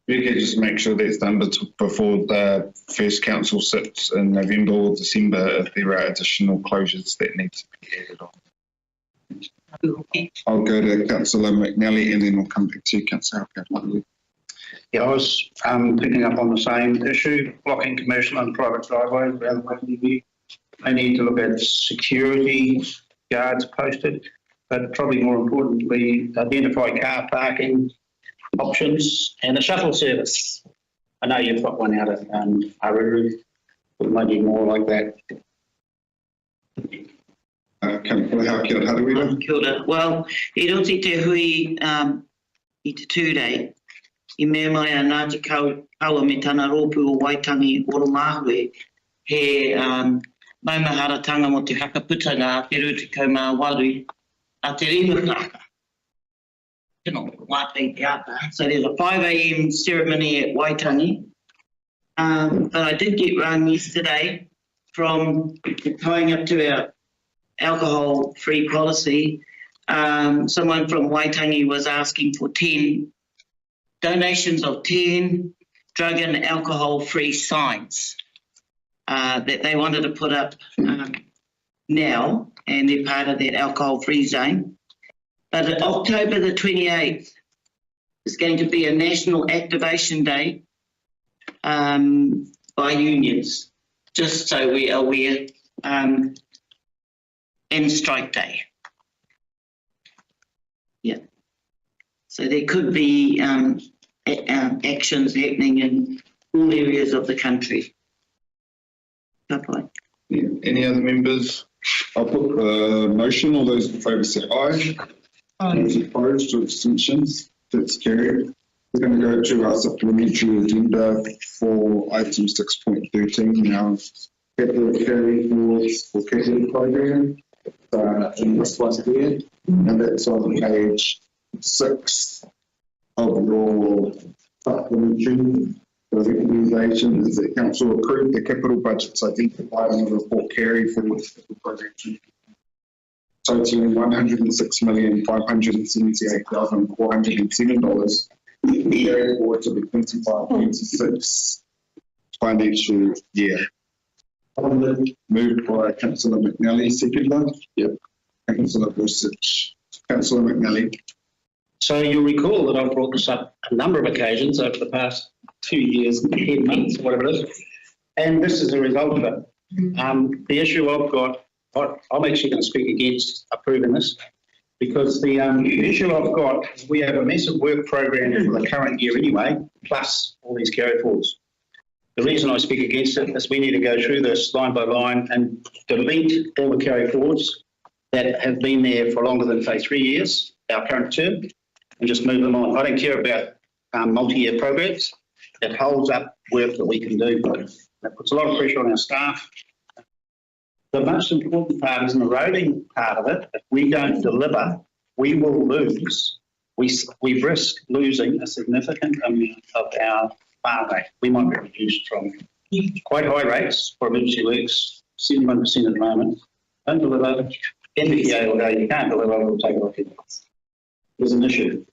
We can just make sure that's done before the first council sits in November or December if there are additional closures that need to be added on. I'll go to Councillor McNally and then we'll come back to you, Councillor Halkett. Yeah, I was picking up on the same issue, blocking commercial and private driveways around the Waitangi. They need to look at security guards posted, but probably more importantly, identify car parking options and a shuttle service. I know you've got one out at Aruru, but maybe more like that. Councillor Halkett, how do we do? Kia ora. Well, I roti te hui I te tūrei, I mea mai a Ngāti Kaua me tana rōpū o Waitangi Oromahue, he maumaharatanga mo te whakaputanga te rutikau waru a te rimukaka. So there's a 5 a.m. ceremony at Waitangi. But I did get rung yesterday from tying up to our alcohol-free policy. Someone from Waitangi was asking for 10 donations of 10 drug and alcohol-free signs that they wanted to put up now, and they're part of that alcohol-free zone. But at October the 28th is going to be a national activation day by unions, just so we are aware, and strike day. Yeah. So there could be actions happening in all areas of the country. Bye-bye. Yeah. Any other members? I'll put the motion. All those in favour say aye. Those opposed or abstentions? That's carried. We're going to go to our supplementary agenda for item 6.13 now. Capital carry forwards for capital program in this one here, and that's on page 6 of your supplementary. The recommendation is that council approve the capital budgets identified in the report carry forwards capital program totaling $106,578,407 carry forward to the 25-26 financial year. Moved by Councillor McNally, seconder. Yep. Councillor Busich. Councillor McNally. So you'll recall that I've brought this up a number of occasions over the past 2 years, 10 months, whatever it is, and this is a result of it. The issue I've got, I'm actually going to speak against approving this, because the issue I've got is we have a massive work program for the current year anyway, plus all these carry forwards. The reason I speak against it is we need to go through this line by line and delete all the carry forwards that have been there for longer than, say, 3 years, our current term, and just move them on. I don't care about multi-year programs. It holds up work that we can do. That puts a lot of pressure on our staff. The most important part is an eroding part of it. If we don't deliver, we will lose. We risk losing a significant amount of our bar rate. We might be reduced from quite high rates for emergency works, 71% at the moment. Don't deliver, NPA will go, you can't deliver, we'll take it off you. There's an issue.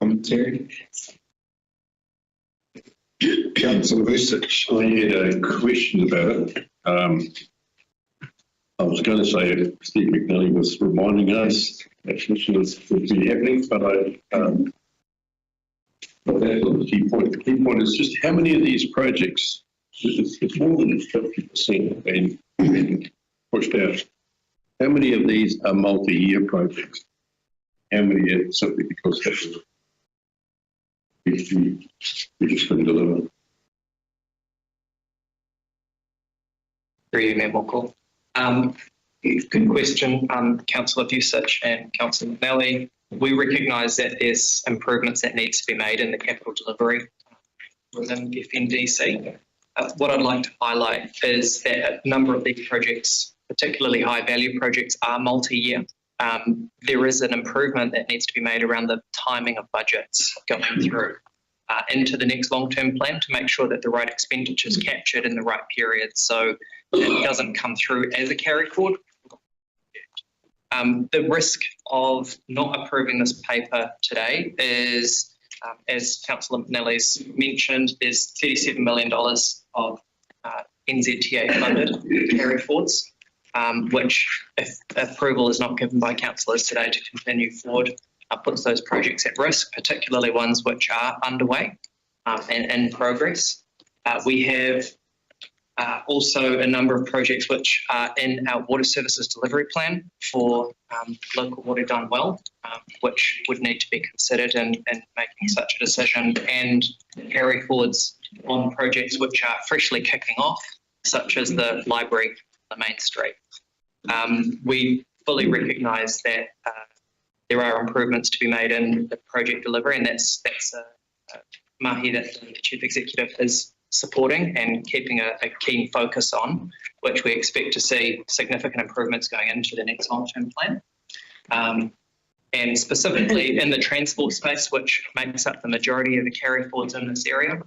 Commentary. Councillor Busich. I had a question about it. I was going to say Steve McNally was reminding us that this would be happening, but but that's not the key point. The key point is just how many of these projects, it's more than 50% have been pushed out. How many of these are multi-year projects? How many are simply because we just couldn't deliver? Through you, Mayor Mockle. Good question, Councillor Busich and Councillor McNally. We recognise that there's improvements that needs to be made in the capital delivery within FNDC. What I'd like to highlight is that a number of these projects, particularly high value projects, are multi-year. There is an improvement that needs to be made around the timing of budgets going through into the next long-term plan to make sure that the right expenditure is captured in the right period, so it doesn't come through as a carry forward. The risk of not approving this paper today is, as Councillor McNally's mentioned, there's $37 million of NZTA funded carry forwards, which if approval is not given by councillors today to continue forward, puts those projects at risk, particularly ones which are underway and in progress. We have also a number of projects which are in our water services delivery plan for local water done well, which would need to be considered in making such a decision, and carry forwards on projects which are freshly kicking off, such as the library, the main street. We fully recognise that there are improvements to be made in the project delivery, and that's a mahi that the Chief Executive is supporting and keeping a keen focus on, which we expect to see significant improvements going into the next long-term plan. And specifically in the transport space, which makes up the majority of the carry forwards in this area,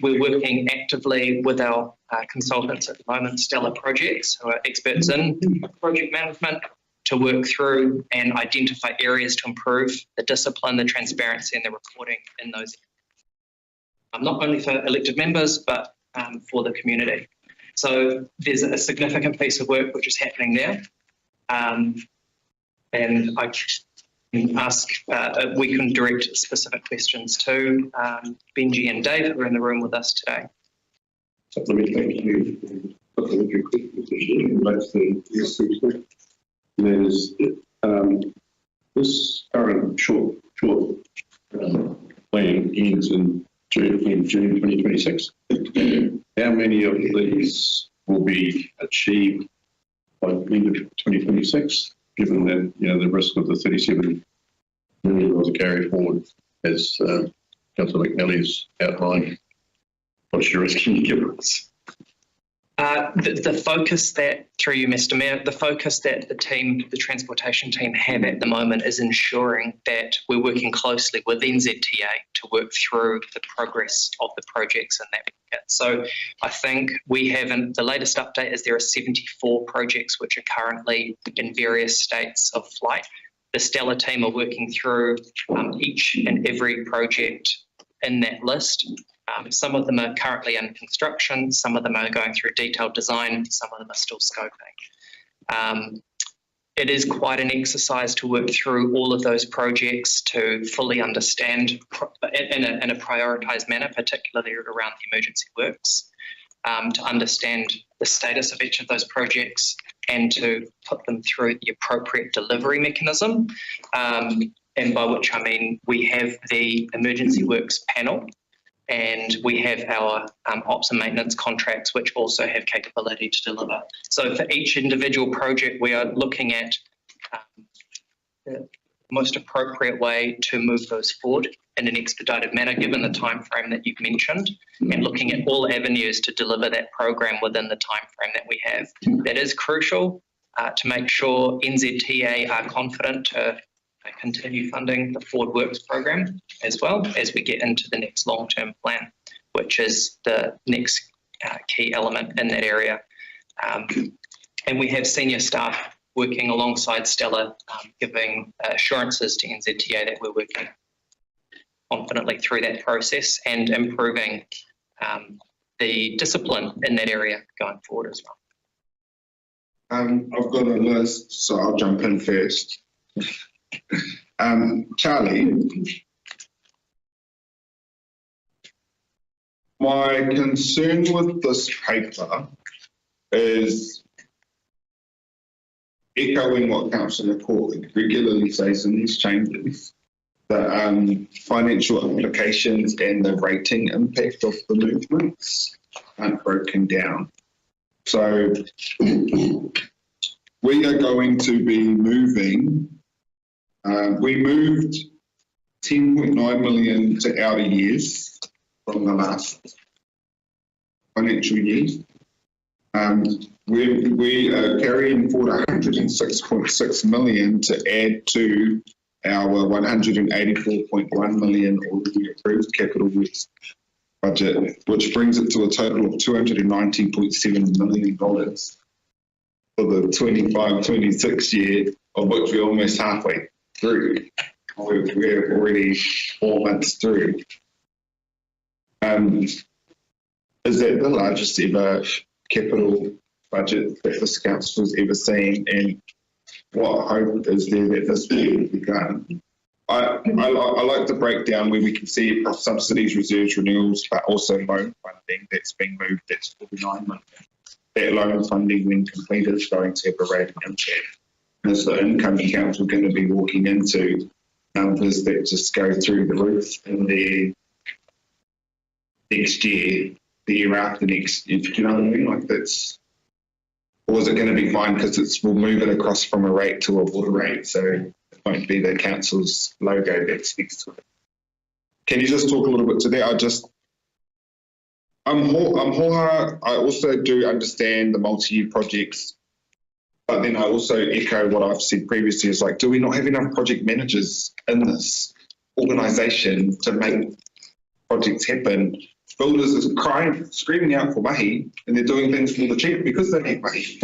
we're working actively with our consultants at the moment, Stellar Projects, who are experts in project management, to work through and identify areas to improve the discipline, the transparency and the reporting in those areas. Not only for elected members, but for the community. So there's a significant piece of work which is happening there. And I can ask, we can direct specific questions to Benji and Dave, who are in the room with us today. Supplementary, thank you. Supplementary question relates to the there's this current short plan ends in June 2026. How many of these will be achieved by the end of 2026, given that the risk of the $37 million carry forward, as Councillor McNally's outlined? What's your risk? Can you give us? The focus that, through you, Mr. Mayor, the focus that the transportation team have at the moment is ensuring that we're working closely with NZTA to work through the progress of the projects in that market. So I think we have, the latest update is there are 74 projects which are currently in various states of flight. The Stellar team are working through each and every project in that list. Some of them are currently in construction, some of them are going through detailed design, some of them are still scoping. It is quite an exercise to work through all of those projects to fully understand in a prioritised manner, particularly around the emergency works, to understand the status of each of those projects and to put them through the appropriate delivery mechanism. And by which I mean we have the emergency works panel, and we have our ops and maintenance contracts, which also have capability to deliver. So for each individual project, we are looking at the most appropriate way to move those forward in an expedited manner, given the time frame that you've mentioned, and looking at all avenues to deliver that program within the time frame that we have. That is crucial to make sure NZTA are confident to continue funding the Forward Works program, as well as we get into the next long-term plan, which is the next key element in that area. And we have senior staff working alongside Stella, giving assurances to NZTA that we're working confidently through that process and improving the discipline in that area going forward as well. I've got a list, so I'll jump in first. Charlie, my concern with this paper is echoing what Councillor Court regularly says in these chambers, the financial implications and the rating impact of the movements aren't broken down. So we are going to be moving, we moved 10.9 million to outer years from the last financial year. We are carrying forward 106.6 million to add to our 184.1 million already approved capital works budget, which brings it to a total of $290.7 million for the 25-26 year, of which we're almost halfway through. We're already 4 months through. Is that the largest ever capital budget that this council's ever seen, and what hope is there that this will be done? I like the breakdown where we can see across subsidies, reserves, renewals, but also loan funding that's being moved, that's 49 million. That loan funding, when completed, is going to have a rating impact. Is the incoming council going to be walking into numbers that just go through the roof in the next year, the year after next, you know what I mean? Like that's, or is it going to be fine because we'll move it across from a rate to a water rate, so it won't be the council's logo that's next to it. Can you just talk a little bit to that? I also do understand the multi-year projects, but then I also echo what I've said previously, is like, do we not have enough project managers in this organisation to make projects happen? Builders are crying, screaming out for mahi, and they're doing things for the cheap because they need mahi.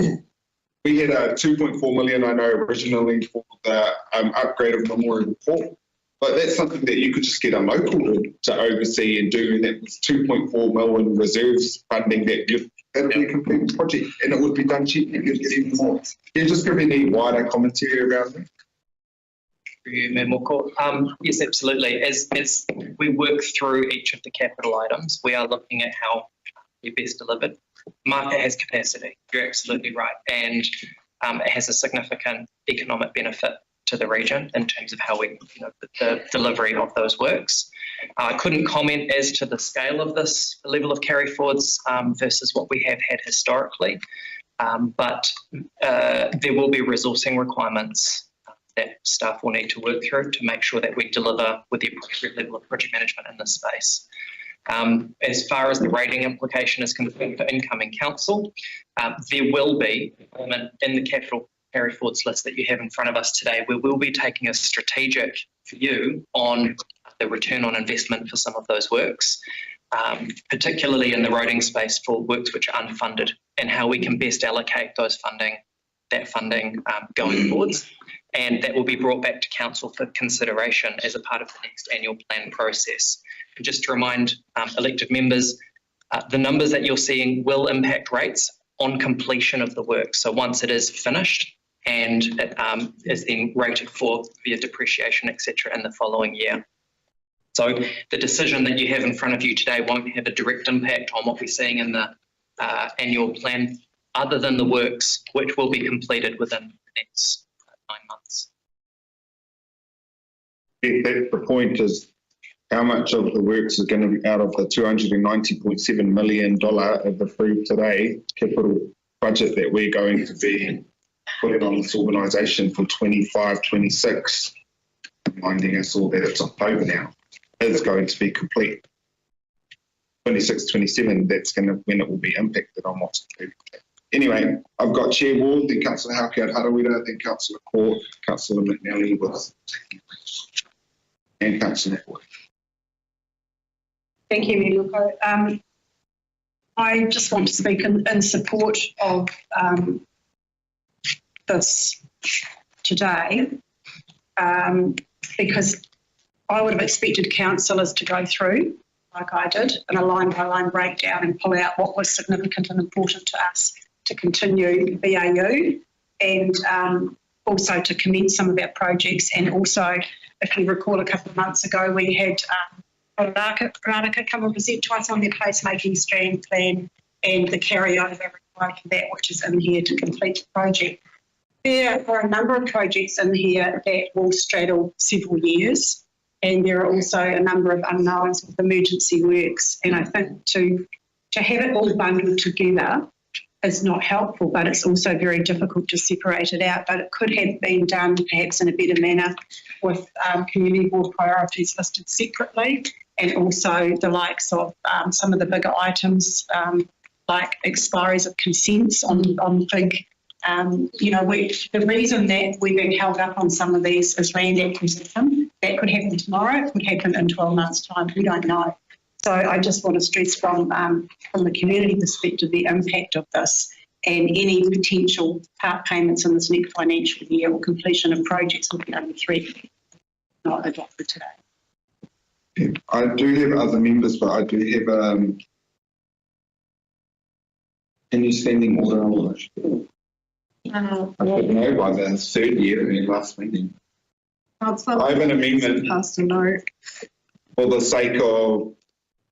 We had a 2.4 million, I know, originally for the upgrade of Memorial Court, but that's something that you could just get a local to oversee and do, and that was 2.4 million reserves funding that that'll be a complete project, and it would be done cheaply. You'd get even more. Can you just give me any wider commentary around that? Yes, absolutely. As we work through each of the capital items, we are looking at how we best delivered. Market has capacity, you're absolutely right, and it has a significant economic benefit to the region in terms of how we, the delivery of those works. I couldn't comment as to the scale of this, the level of carry forwards versus what we have had historically, but there will be resourcing requirements that staff will need to work through to make sure that we deliver with the appropriate level of project management in this space. As far as the rating implication is concerned for incoming council, there will be in the capital carry forwards list that you have in front of us today, we will be taking a strategic view on the return on investment for some of those works, particularly in the roading space for works which are unfunded, and how we can best allocate that funding going forwards. And that will be brought back to council for consideration as a part of the next annual plan process. And just to remind elected members, the numbers that you're seeing will impact rates on completion of the work. So once it is finished and it is then rated for via depreciation, etc., in the following year. So the decision that you have in front of you today won't have a direct impact on what we're seeing in the annual plan, other than the works which will be completed within the next 9 months. Yeah, that's the point, is how much of the works is going to be out of the $290.7 million of the free today capital budget that we're going to be putting on this organisation for 25-26, reminding us all that it's October now, is going to be complete. 26-27, that's going to when it will be impacted on what's included. Anyway, I've got Chair Ward, then Councillor Hauke Harawira, then Councillor Court, Councillor McNally and Councillor Ford. Thank you, Miluko. I just want to speak in support of this today, because I would have expected councillors to go through, like I did, in a line-by-line breakdown and pull out what was significant and important to us to continue BAU, and also to commence some of our projects. And also, if you recall, a couple of months ago, we had Rānaka come and present to us on their placemaking stream plan and the carryover required for that, which is in here to complete the project. There are a number of projects in here that will straddle several years, and there are also a number of unknowns with emergency works. And I think to have it all bundled together is not helpful, but it's also very difficult to separate it out. But it could have been done perhaps in a better manner with community board priorities listed separately, and also the likes of some of the bigger items like expiries of consents on big, the reason that we're being held up on some of these is land acquisition. That could happen tomorrow, it could happen in 12 months' time, we don't know. So I just want to stress from the community perspective the impact of this, and any potential part payments in this next financial year or completion of projects will be under threat, not adopted today. I do have other members, but I do have Can you spending order on it? I should know by the third year in last meeting. I have an amendment Passed a note. for the sake of,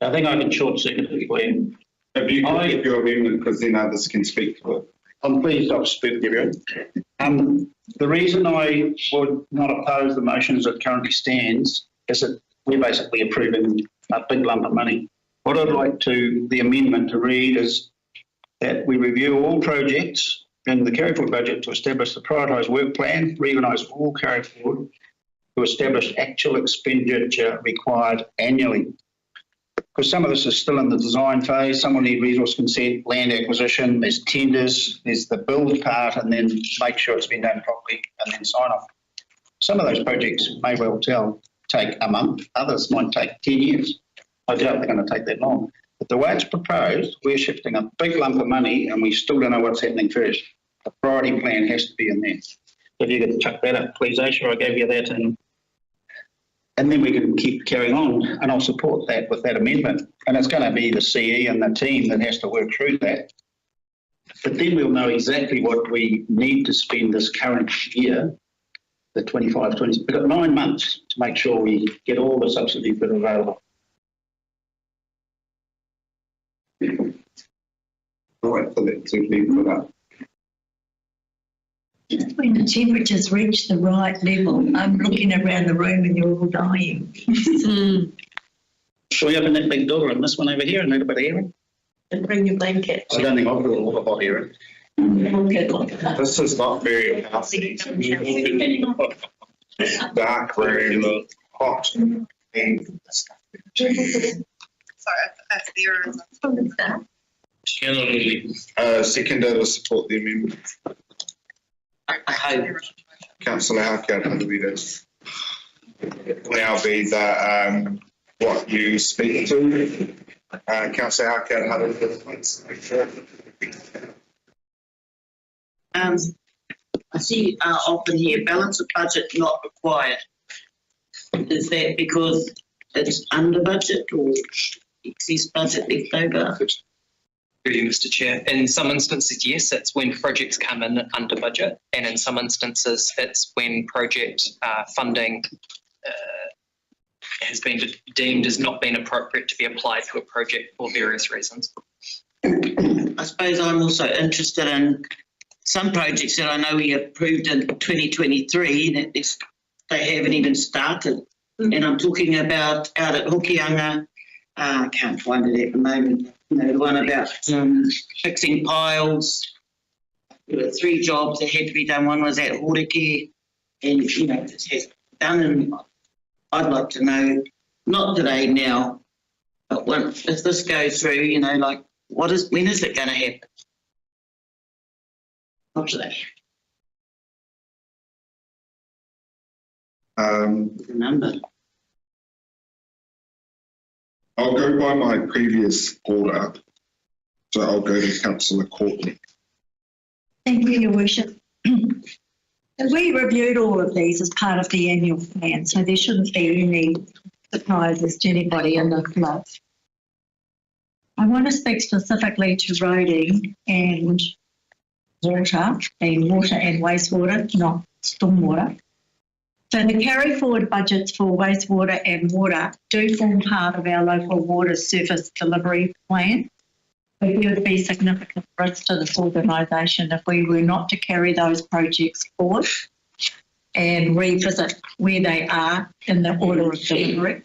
I think I can short circuit it for you. if you can give your amendment, because then others can speak to it. I'm pleased I've spoken to everyone. The reason I would not oppose the motion as it currently stands is that we're basically approving a big lump of money. What I'd like the amendment to read is that we review all projects in the carry forward budget to establish the prioritised work plan, reorganise all carry forward to establish actual expenditure required annually. Because some of this is still in the design phase, some will need resource consent, land acquisition, there's tenders, there's the build part, and then make sure it's been done properly and then sign off. Some of those projects may well take a month, others might take 10 years. I doubt they're going to take that long. But the way it's proposed, we're shifting a big lump of money and we still don't know what's happening first. The priority plan has to be in there. If you could chuck that up, please, Aisha, I gave you that, and then we can keep carrying on, and I'll support that with that amendment. And it's going to be the CE and the team that has to work through that. But then we'll know exactly what we need to spend this current year, the 25-20. We've got 9 months to make sure we get all the subsidies that are available. I'll wait for that to be put up. Just when the temperatures reach the right level, I'm looking around the room and you're all dying. Shall we open that big door and this one over here and a bit of air? And bring your blanket. I don't think I've got a lot of hot air. This is not very healthy. Dark room, hot. Sorry, that's the Seconder to support the amendment. I hope. Councillor Halkett, how do we do? Now be the what you speak to. Councillor Halkett, how do we do? I see often here, balance of budget not required. Is that because it's under budget or excess budget left over? Really, Mr. Chair. In some instances, yes, it's when projects come in under budget, and in some instances, it's when project funding has been deemed as not being appropriate to be applied to a project for various reasons. I suppose I'm also interested in some projects that I know we approved in 2023 that they haven't even started. And I'm talking about out at Hokianga, I can't find it at the moment. You know, the one about fixing piles. There were 3 jobs that had to be done. One was at Horeke, and this has done. And I'd like to know, not today now, but if this goes through, like when is it going to happen? Not today. The number. I'll go by my previous order. So I'll go to Councillor Courtney. Thank you, Your Worship. We reviewed all of these as part of the annual plan, so there shouldn't be any surprises to anybody in the club. I want to speak specifically to roading and water and wastewater, not stormwater. So the carry forward budgets for wastewater and water do form part of our local water service delivery plan. It would be significant risk to this organisation if we were not to carry those projects forward and revisit where they are in the order of delivery.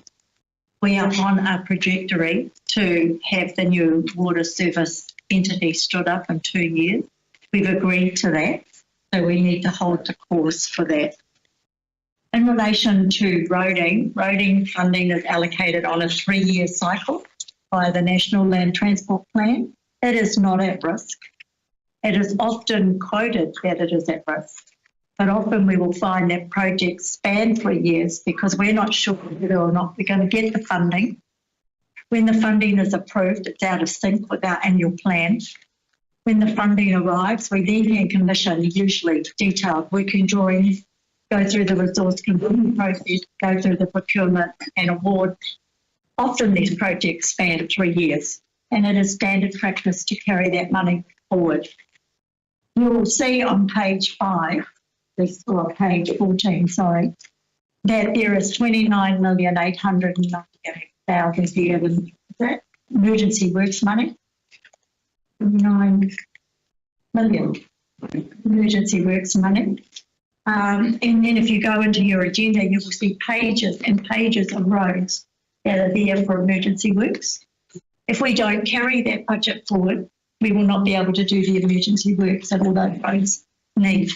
We are on a trajectory to have the new water service entity stood up in 2 years. We've agreed to that, so we need to hold the course for that. In relation to roading funding is allocated on a 3-year cycle by the National Land Transport Plan. It is not at risk. It is often quoted that it is at risk, but often we will find that projects span 3 years because we're not sure whether or not we're going to get the funding. When the funding is approved, it's out of sync with our annual plan. When the funding arrives, we then can commission usually detailed working drawings, go through the resource conversion process, go through the procurement and award. Often these projects span 3 years, and it is standard practice to carry that money forward. You'll see on page 5, page 14, sorry, that there is 29,898,000 here in that emergency works money. 9 million emergency works money. And then if you go into your agenda, you will see pages and pages of roads that are there for emergency works. If we don't carry that budget forward, we will not be able to do the emergency works that all those roads need.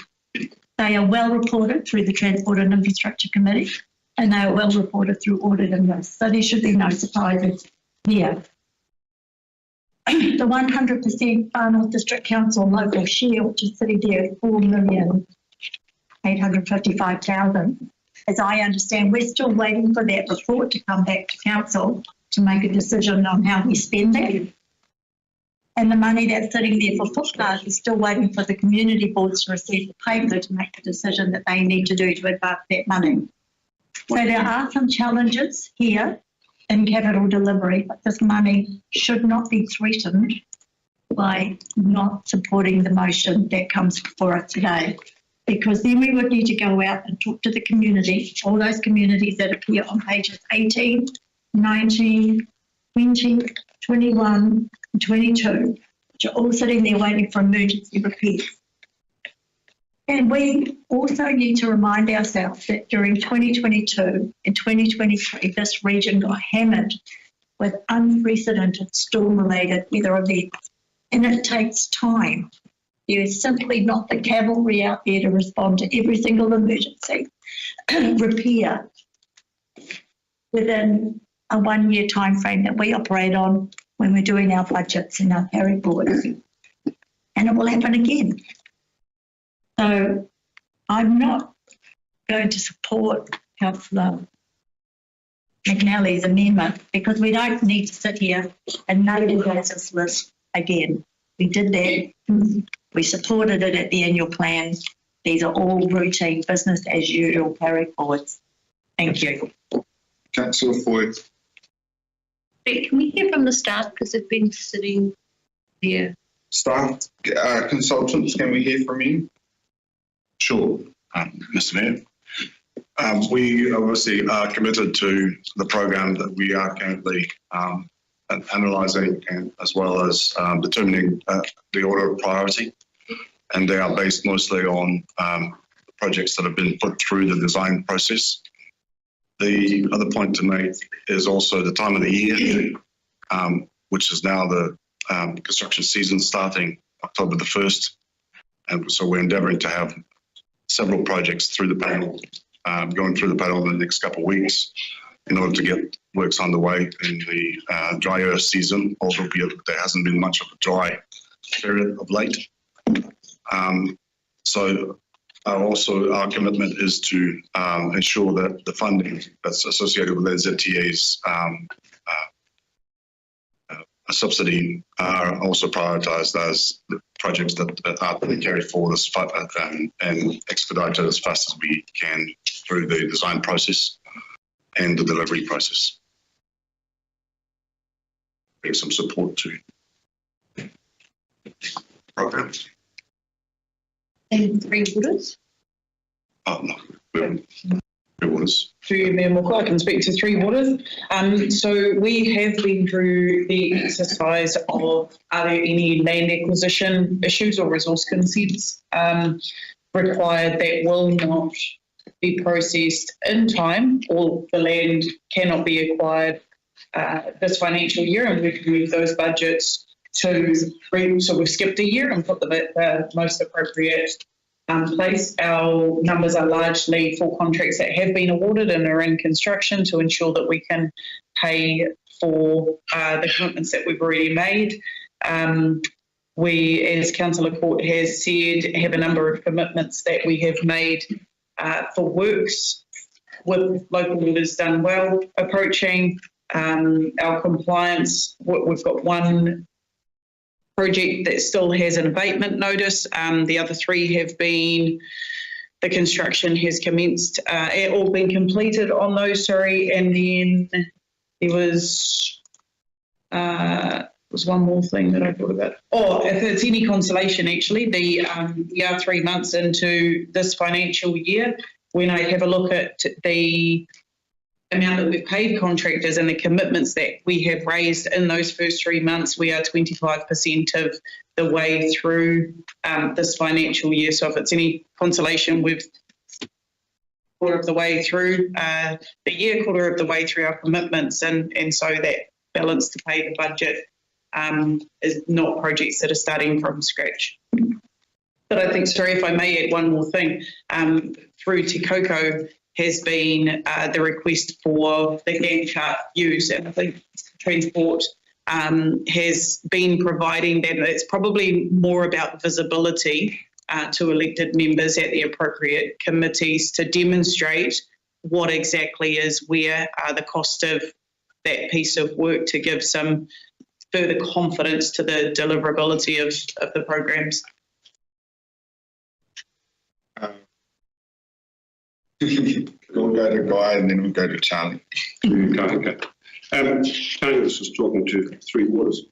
They are well reported through the Transport and Infrastructure Committee, and they are well reported through audit and risk. So there should be no surprises here. The 100% Far North District Council local share, which is sitting there at 4,855,000. As I understand, we're still waiting for that report to come back to council to make a decision on how we spend that. And the money that's sitting there for footpaths is still waiting for the community boards to receive the paper to make the decision that they need to do to advance that money. So there are some challenges here in capital delivery, but this money should not be threatened by not supporting the motion that comes before us today. Because then we would need to go out and talk to the community, all those communities that appear on pages 18, 19, 20, 21, and 22, which are all sitting there waiting for emergency repairs. And we also need to remind ourselves that during 2022 and 2023, this region got hammered with unprecedented storm-related weather events, and it takes time. There is simply not the cavalry out there to respond to every single emergency repair within a 1 year time frame that we operate on when we're doing our budgets and our carry forwards. And it will happen again. So I'm not going to support Councillor McNally's amendment because we don't need to sit here and negotiate this list again. We did that. We supported it at the annual plan. These are all routine business as usual carry forwards. Thank you. Councillor Foy. Can we hear from the staff because they've been sitting there? Staff consultants, can we hear from you? Sure, Mr. Mayor. We obviously are committed to the program that we are currently analysing and as well as determining the order of priority. And they are based mostly on projects that have been put through the design process. The other point to make is also the time of the year, which is now the construction season starting October the 1st. And so we're endeavouring to have several projects through the panel, going through the panel in the next couple of weeks in order to get works underway in the drier season, albeit there hasn't been much of a dry period of late. So also our commitment is to ensure that the funding that's associated with the ZTA's subsidy are also prioritised as the projects that are being carried forward as and expedited as fast as we can through the design process and the delivery process. Bring some support to programs. And Three Waters? Oh, no, Three Waters. Through Mayor Moko, I can speak to Three Waters. So we have been through the exercise of are there any land acquisition issues or resource consents required that will not be processed in time, or the land cannot be acquired this financial year, and we can move those budgets to, so we've skipped a year and put them at the most appropriate place. Our numbers are largely for contracts that have been awarded and are in construction to ensure that we can pay for the commitments that we've already made. We, as Councillor Court has said, have a number of commitments that we have made for works with local leaders done well, approaching our compliance. We've got one project that still has an abatement notice. The other three have been, the construction has commenced, all been completed on those, sorry, and then there was was one more thing that I thought about. Oh, if it's any consolation, actually, we are 3 months into this financial year. When I have a look at the amount that we've paid contractors and the commitments that we have raised in those first 3 months, we are 25% of the way through this financial year. So if it's any consolation, we've quarter of the way through the year, quarter of the way through our commitments, and so that balance to pay the budget is not projects that are starting from scratch. But I think, sorry, if I may add one more thing, through Te Koko has been the request for the Gantt chart use, and I think Transport has been providing that. It's probably more about visibility to elected members at the appropriate committees to demonstrate what exactly is where the cost of that piece of work, to give some further confidence to the deliverability of the programs. We'll go to Guy and then we'll go to Charlie. Okay. Tony was just talking to Three Waters.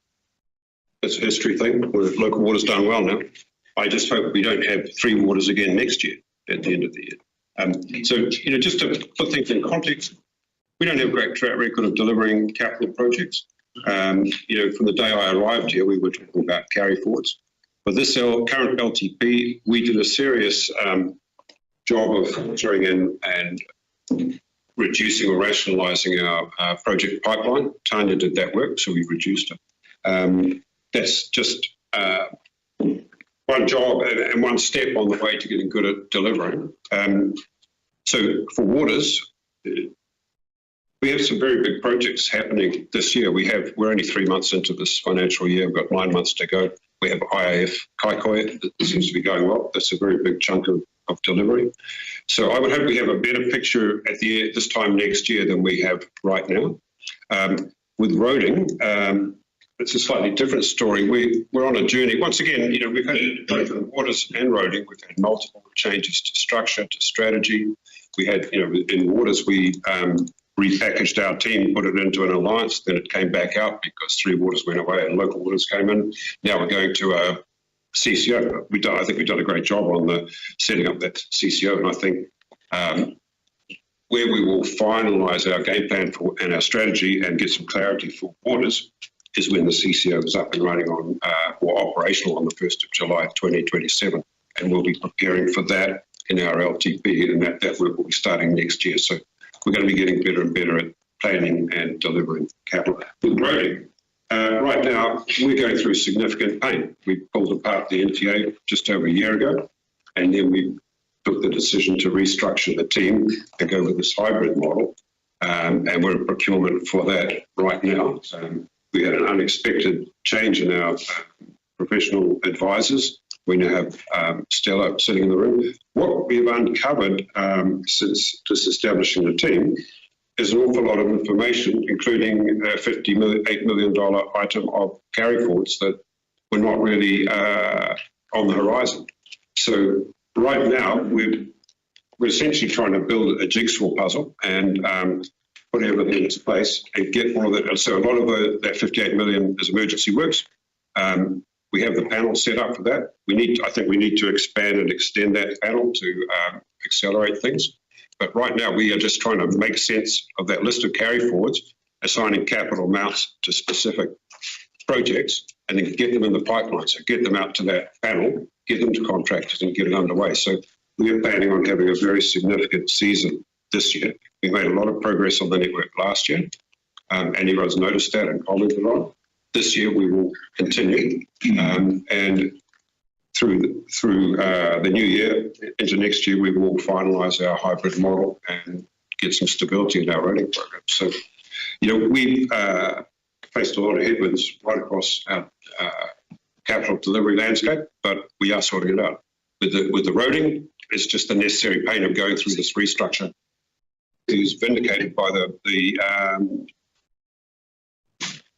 It's a history thing. Local water's done well now. I just hope we don't have Three Waters again next year at the end of the year. So, just to put things in context, we don't have a great track record of delivering capital projects. From the day I arrived here, we were talking about carry forwards. But this current LTP, we did a serious job of filtering in and reducing or rationalising our project pipeline. Tanya did that work, so we reduced it. That's just one job and one step on the way to getting good at delivering. So for Waters, we have some very big projects happening this year. We're only 3 months into this financial year. We've got 9 months to go. We have IAF Kaikoia that seems to be going well. That's a very big chunk of delivery. So I would hope we have a better picture at this time next year than we have right now. With roading, it's a slightly different story. We're on a journey. Once again, we've had both in Waters and roading, we've had multiple changes to structure, to strategy. We had, in Waters, we repackaged our team, put it into an alliance, then it came back out because Three Waters went away and Local Waters came in. Now we're going to a CCO. I think we've done a great job on setting up that CCO, and I think where we will finalise our game plan and our strategy and get some clarity for Waters is when the CCO is up and running on or operational on the 1st of July 2027, and we'll be preparing for that in our LTP, and that work will be starting next year. So we're going to be getting better and better at planning and delivering capital. With roading, right now we're going through significant pain. We pulled apart the NTA just over a year ago, and then we took the decision to restructure the team and go with this hybrid model, and we're in procurement for that right now. We had an unexpected change in our professional advisors. We now have Stella sitting in the room. What we've uncovered since establishing the team is an awful lot of information, including a $58 million item of carry forwards that were not really on the horizon. So right now, we're essentially trying to build a jigsaw puzzle and put everything into place and get all of that. So a lot of that $58 million is emergency works. We have the panel set up for that. I think we need to expand and extend that panel to accelerate things. But right now, we are just trying to make sense of that list of carry forwards, assigning capital amounts to specific projects, and then get them in the pipeline. So get them out to that panel, get them to contractors, and get it underway. So we are planning on having a very significant season this year. We made a lot of progress on the network last year, and everyone's noticed that and commented on. This year we will continue, and through the new year into next year we will finalise our hybrid model and get some stability in our roading program. So, we've faced a lot of headwinds right across our capital delivery landscape, but we are sorting it out. With the roading, it's just the necessary pain of going through this restructure. It was vindicated by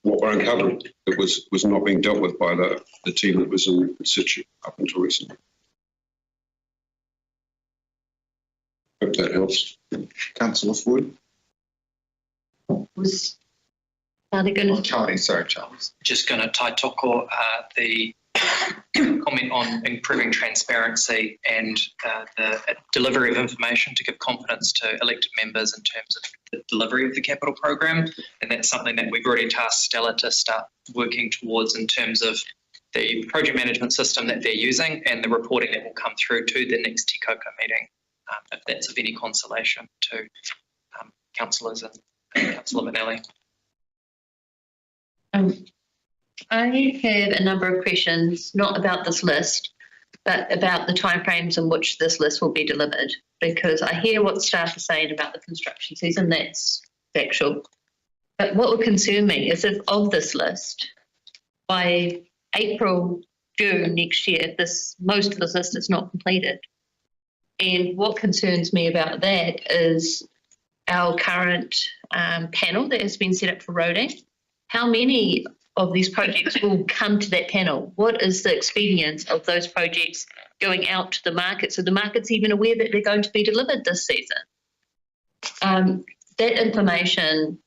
what we're uncovering that was not being dealt with by the team that was in situ up until recently. Hope that helps. Councillor Ford. Was Are they going to? Charlie, sorry, Charles. Just going to taitoko the comment on improving transparency and the delivery of information to give confidence to elected members in terms of the delivery of the capital program. And that's something that we've already tasked Stella to start working towards in terms of the project management system that they're using and the reporting that will come through to the next Te Koko meeting, if that's of any consolation to councillors and Councillor McNally. I have a number of questions, not about this list, but about the timeframes in which this list will be delivered, because I hear what staff are saying about the construction season, that's factual. But what would concern me is if of this list, by April, June next year, most of this list is not completed. And what concerns me about that is our current panel that has been set up for roading. How many of these projects will come to that panel? What is the expedience of those projects going out to the market so the market's even aware that they're going to be delivered this season? That information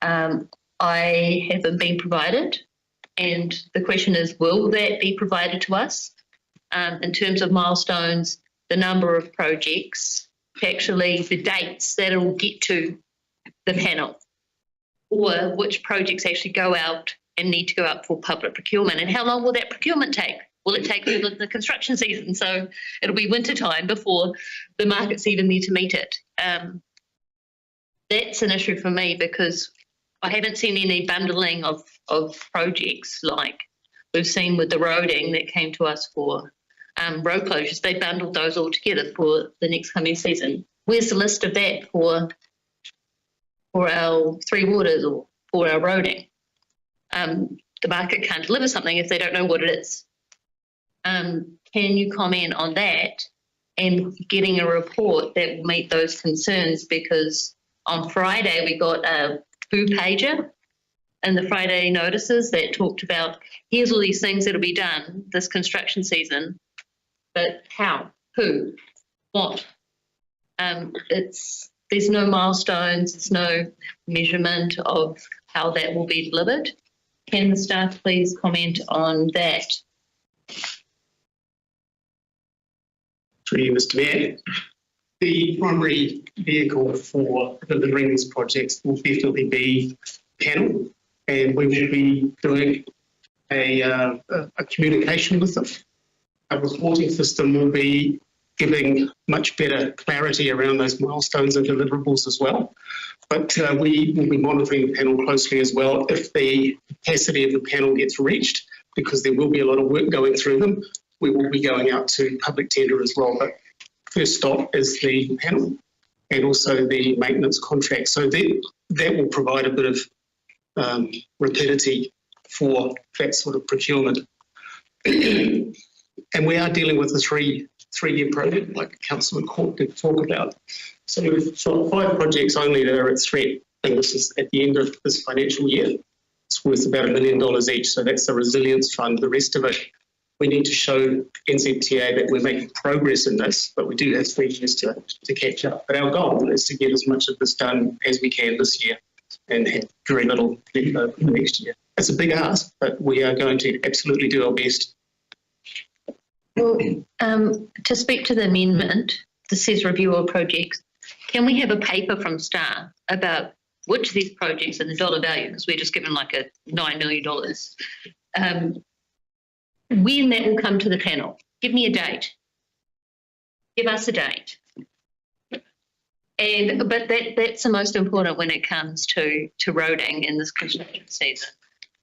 I haven't been provided, and the question is, will that be provided to us in terms of milestones, the number of projects, actually the dates that it will get to the panel, or which projects actually go out and need to go out for public procurement, and how long will that procurement take? Will it take all of the construction season? So it'll be winter time before the market's even there to meet it. That's an issue for me because I haven't seen any bundling of projects like we've seen with the roading that came to us for road closures. They bundled those all together for the next coming season. Where's the list of that for our Three Waters or for our roading? The market can't deliver something if they don't know what it is. Can you comment on that and getting a report that will meet those concerns? Because on Friday we got a Who pager in the Friday notices that talked about here's all these things that'll be done this construction season, but how, who, what? There's no milestones, there's no measurement of how that will be delivered. Can the staff please comment on that? Through you, Mr. Mayor. The primary vehicle for delivering these projects will definitely be panel, and we will be doing a communication with them. A reporting system will be giving much better clarity around those milestones and deliverables as well. But we will be monitoring the panel closely as well if the capacity of the panel gets reached, because there will be a lot of work going through them. We will be going out to public tender as well. But first stop is the panel and also the maintenance contract. So that will provide a bit of rapidity for that sort of procurement. And we are dealing with a three-year project, like Councillor Court did talk about. So we've got 5 projects only that are at threat, and this is at the end of this financial year. It's worth about $1 million each, so that's the resilience fund. The rest of it, we need to show NZTA that we're making progress in this, but we do have 3 years to catch up. But our goal is to get as much of this done as we can this year and have very little left over for next year. It's a big ask, but we are going to absolutely do our best. Well, to speak to the amendment, that says review all projects, can we have a paper from staff about which of these projects and the dollar value, because we're just given like a $9 million, when that will come to the panel? Give me a date. Give us a date. But that's the most important when it comes to roading in this construction season.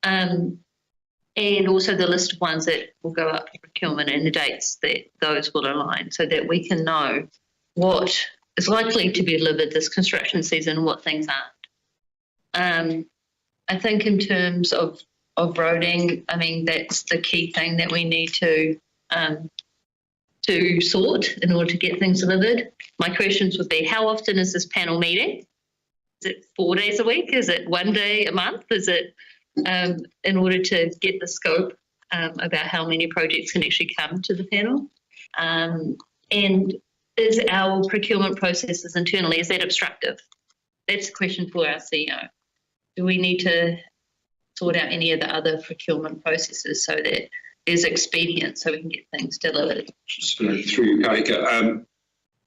And also the list of ones that will go up for procurement and the dates that those will align, so that we can know what is likely to be delivered this construction season and what things aren't. I think in terms of roading, I mean, that's the key thing that we need to sort in order to get things delivered. My questions would be, how often is this panel meeting? Is it 4 days a week? Is it 1 day a month? Is it in order to get the scope about how many projects can actually come to the panel? And is our procurement processes internally, is that obstructive? That's a question for our CEO. Do we need to sort out any of the other procurement processes so that there's expedient so we can get things delivered. Through you, Kaika.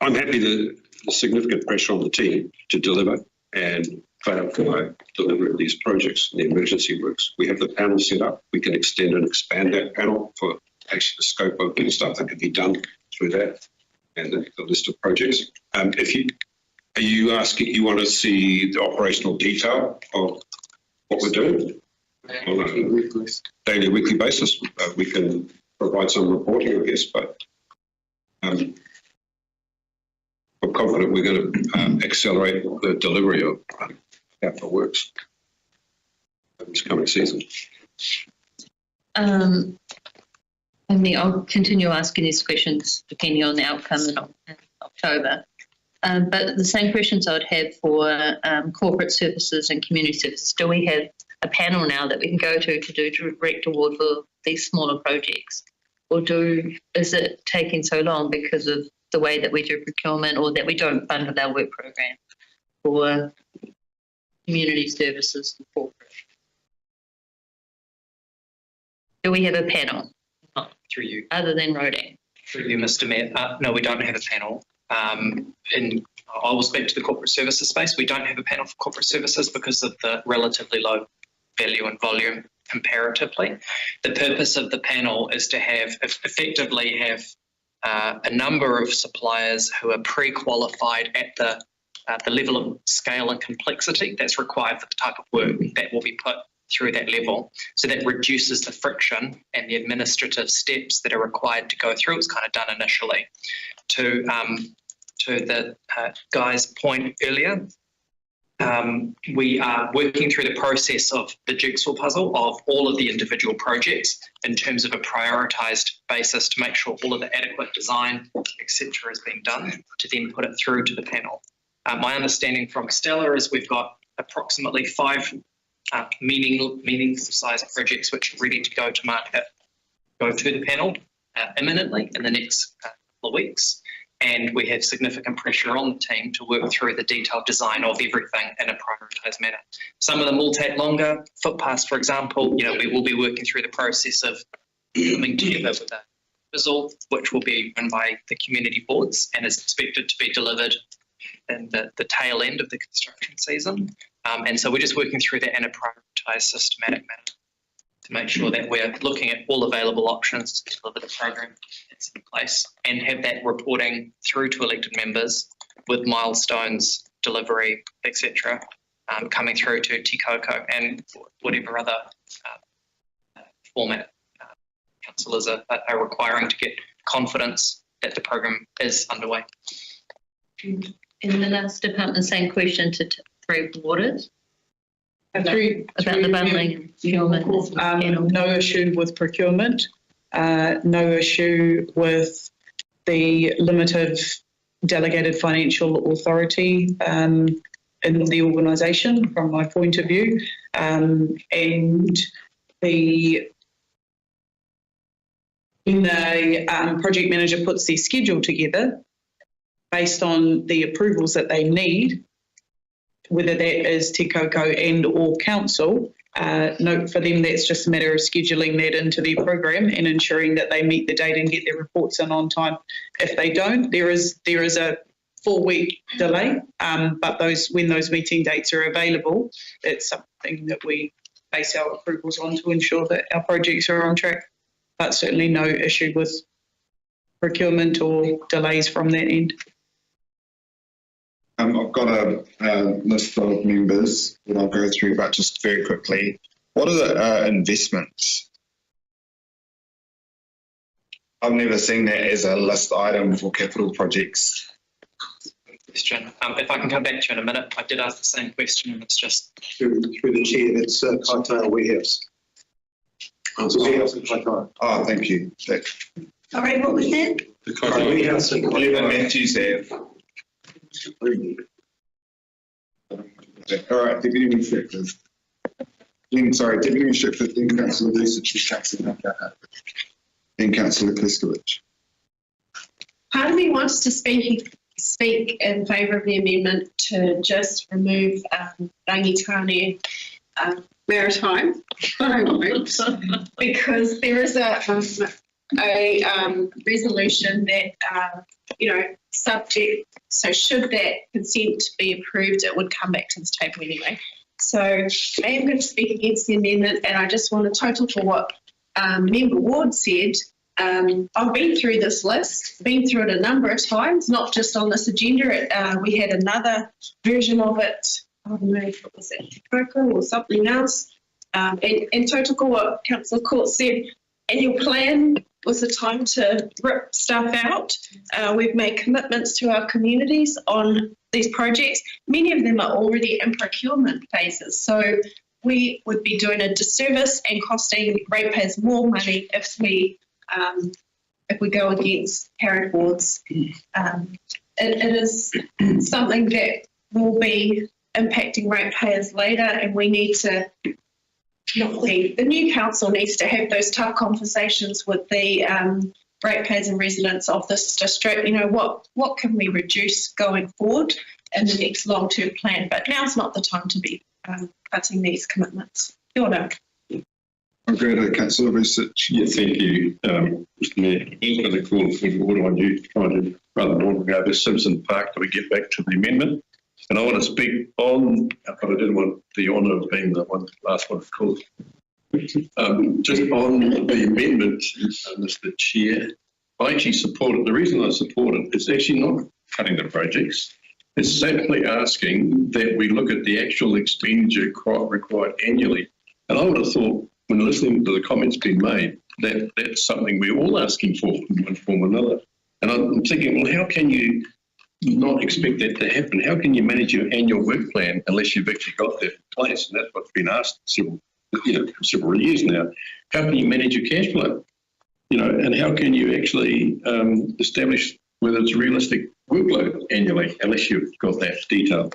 I'm happy that there's significant pressure on the team to deliver and clarify delivery of these projects, the emergency works. We have the panel set up. We can extend and expand that panel for actually the scope of the stuff that can be done through that and the list of projects. Are you asking, you want to see the operational detail of what we're doing? On a daily, weekly basis. We can provide some reporting, I guess, but I'm confident we're going to accelerate the delivery of capital works this coming season. I mean, I'll continue asking these questions depending on the outcome in October. But the same questions I would have for corporate services and community services. Do we have a panel now that we can go to do direct award for these smaller projects? Or is it taking so long because of the way that we do procurement or that we don't fund our work program for community services and corporate? Do we have a panel? Through you. Other than Rodan? Through you, Mr. Mayor. No, we don't have a panel. And I will speak to the corporate services space. We don't have a panel for corporate services because of the relatively low value and volume comparatively. The purpose of the panel is to effectively have a number of suppliers who are pre-qualified at the level of scale and complexity that's required for the type of work that will be put through that level. So that reduces the friction and the administrative steps that are required to go through. It's kind of done initially. To the guy's point earlier, we are working through the process of the jigsaw puzzle of all of the individual projects in terms of a prioritised basis to make sure all of the adequate design, etc., is being done to then put it through to the panel. My understanding from Stella is we've got approximately 5 meaningful sized projects which are ready to go to market, go to the panel imminently in the next couple of weeks. And we have significant pressure on the team to work through the detailed design of everything in a prioritised manner. Some of them will take longer. Footpaths, for example, we will be working through the process of coming together with a proposal, which will be run by the community boards and is expected to be delivered in the tail end of the construction season. And so we're just working through that in a prioritised, systematic manner to make sure that we're looking at all available options to deliver the program that's in place and have that reporting through to elected members with milestones, delivery, etc., coming through to TCOCO and whatever other format councillors are requiring to get confidence that the program is underway. In the last department, same question to 3 waters. About the bundling and procurement. No issue with procurement, no issue with the limited delegated financial authority in the organisation from my point of view, and when the project manager puts their schedule together based on the approvals that they need, whether that is Te Koukou and or council, no, for them that's just a matter of scheduling that into their program and ensuring that they meet the date and get their reports in on time. If they don't, there is a 4-week delay, but when those meeting dates are available, it's something that we base our approvals on to ensure that our projects are on track, but certainly no issue with procurement or delays from that end. I've got a list of members that I'll go through, but just very quickly. What are the investments? I've never seen that as a list item for capital projects. Question. If I can come back to you in a minute, I did ask the same question and it's just... Through the chair, that's Kaitaia Warehouse. Warehouse in Kaitaia. Oh, thank you. Sorry, what was that? The Kaitaia Warehouse in 11 Matthews Ave. All right, Deputy Inspector. Deputy Inspector, then Councillor Lucic, then Councillor Kliskovic. Part of me wants to speak in favour of the amendment to just remove rangitane maritime, but I won't, because there is a resolution that, subject, so should that consent be approved, it would come back to this table anyway. So I am going to speak against the amendment, and I just want to total for what Member Ward said. I've been through this list, been through it a number of times, not just on this agenda. We had another version of it, I don't know if it was at Coco or something else. And total what Councillor Court said, annual plan was the time to rip stuff out. We've made commitments to our communities on these projects. Many of them are already in procurement phases. So we would be doing a disservice and costing ratepayers more money if we go against parent boards. It is something that will be impacting ratepayers later, and we need to, the new council needs to have those tough conversations with the ratepayers and residents of this district. What can we reduce going forward in the next long-term plan? But now's not the time to be cutting these commitments. Kia ora. Okay, Councillor Research. Yeah, thank you, Mr Mayor. I'm going to call for order on you trying to run the morning over Simpson Park till we get back to the amendment. And I want to speak on, but I didn't want the honour of being the last one, of course. Just on the amendment, Mr Chair, I actually support it. The reason I support it is actually not cutting the projects. It's simply asking that we look at the actual expenditure required annually. And I would have thought, when listening to the comments being made, that that's something we're all asking for in one form or another. And I'm thinking, well, how can you not expect that to happen? How can you manage your annual work plan unless you've actually got that in place? And that's what's been asked several years now. How can you manage your cash flow? And how can you actually establish whether it's realistic workload annually unless you've got that detail?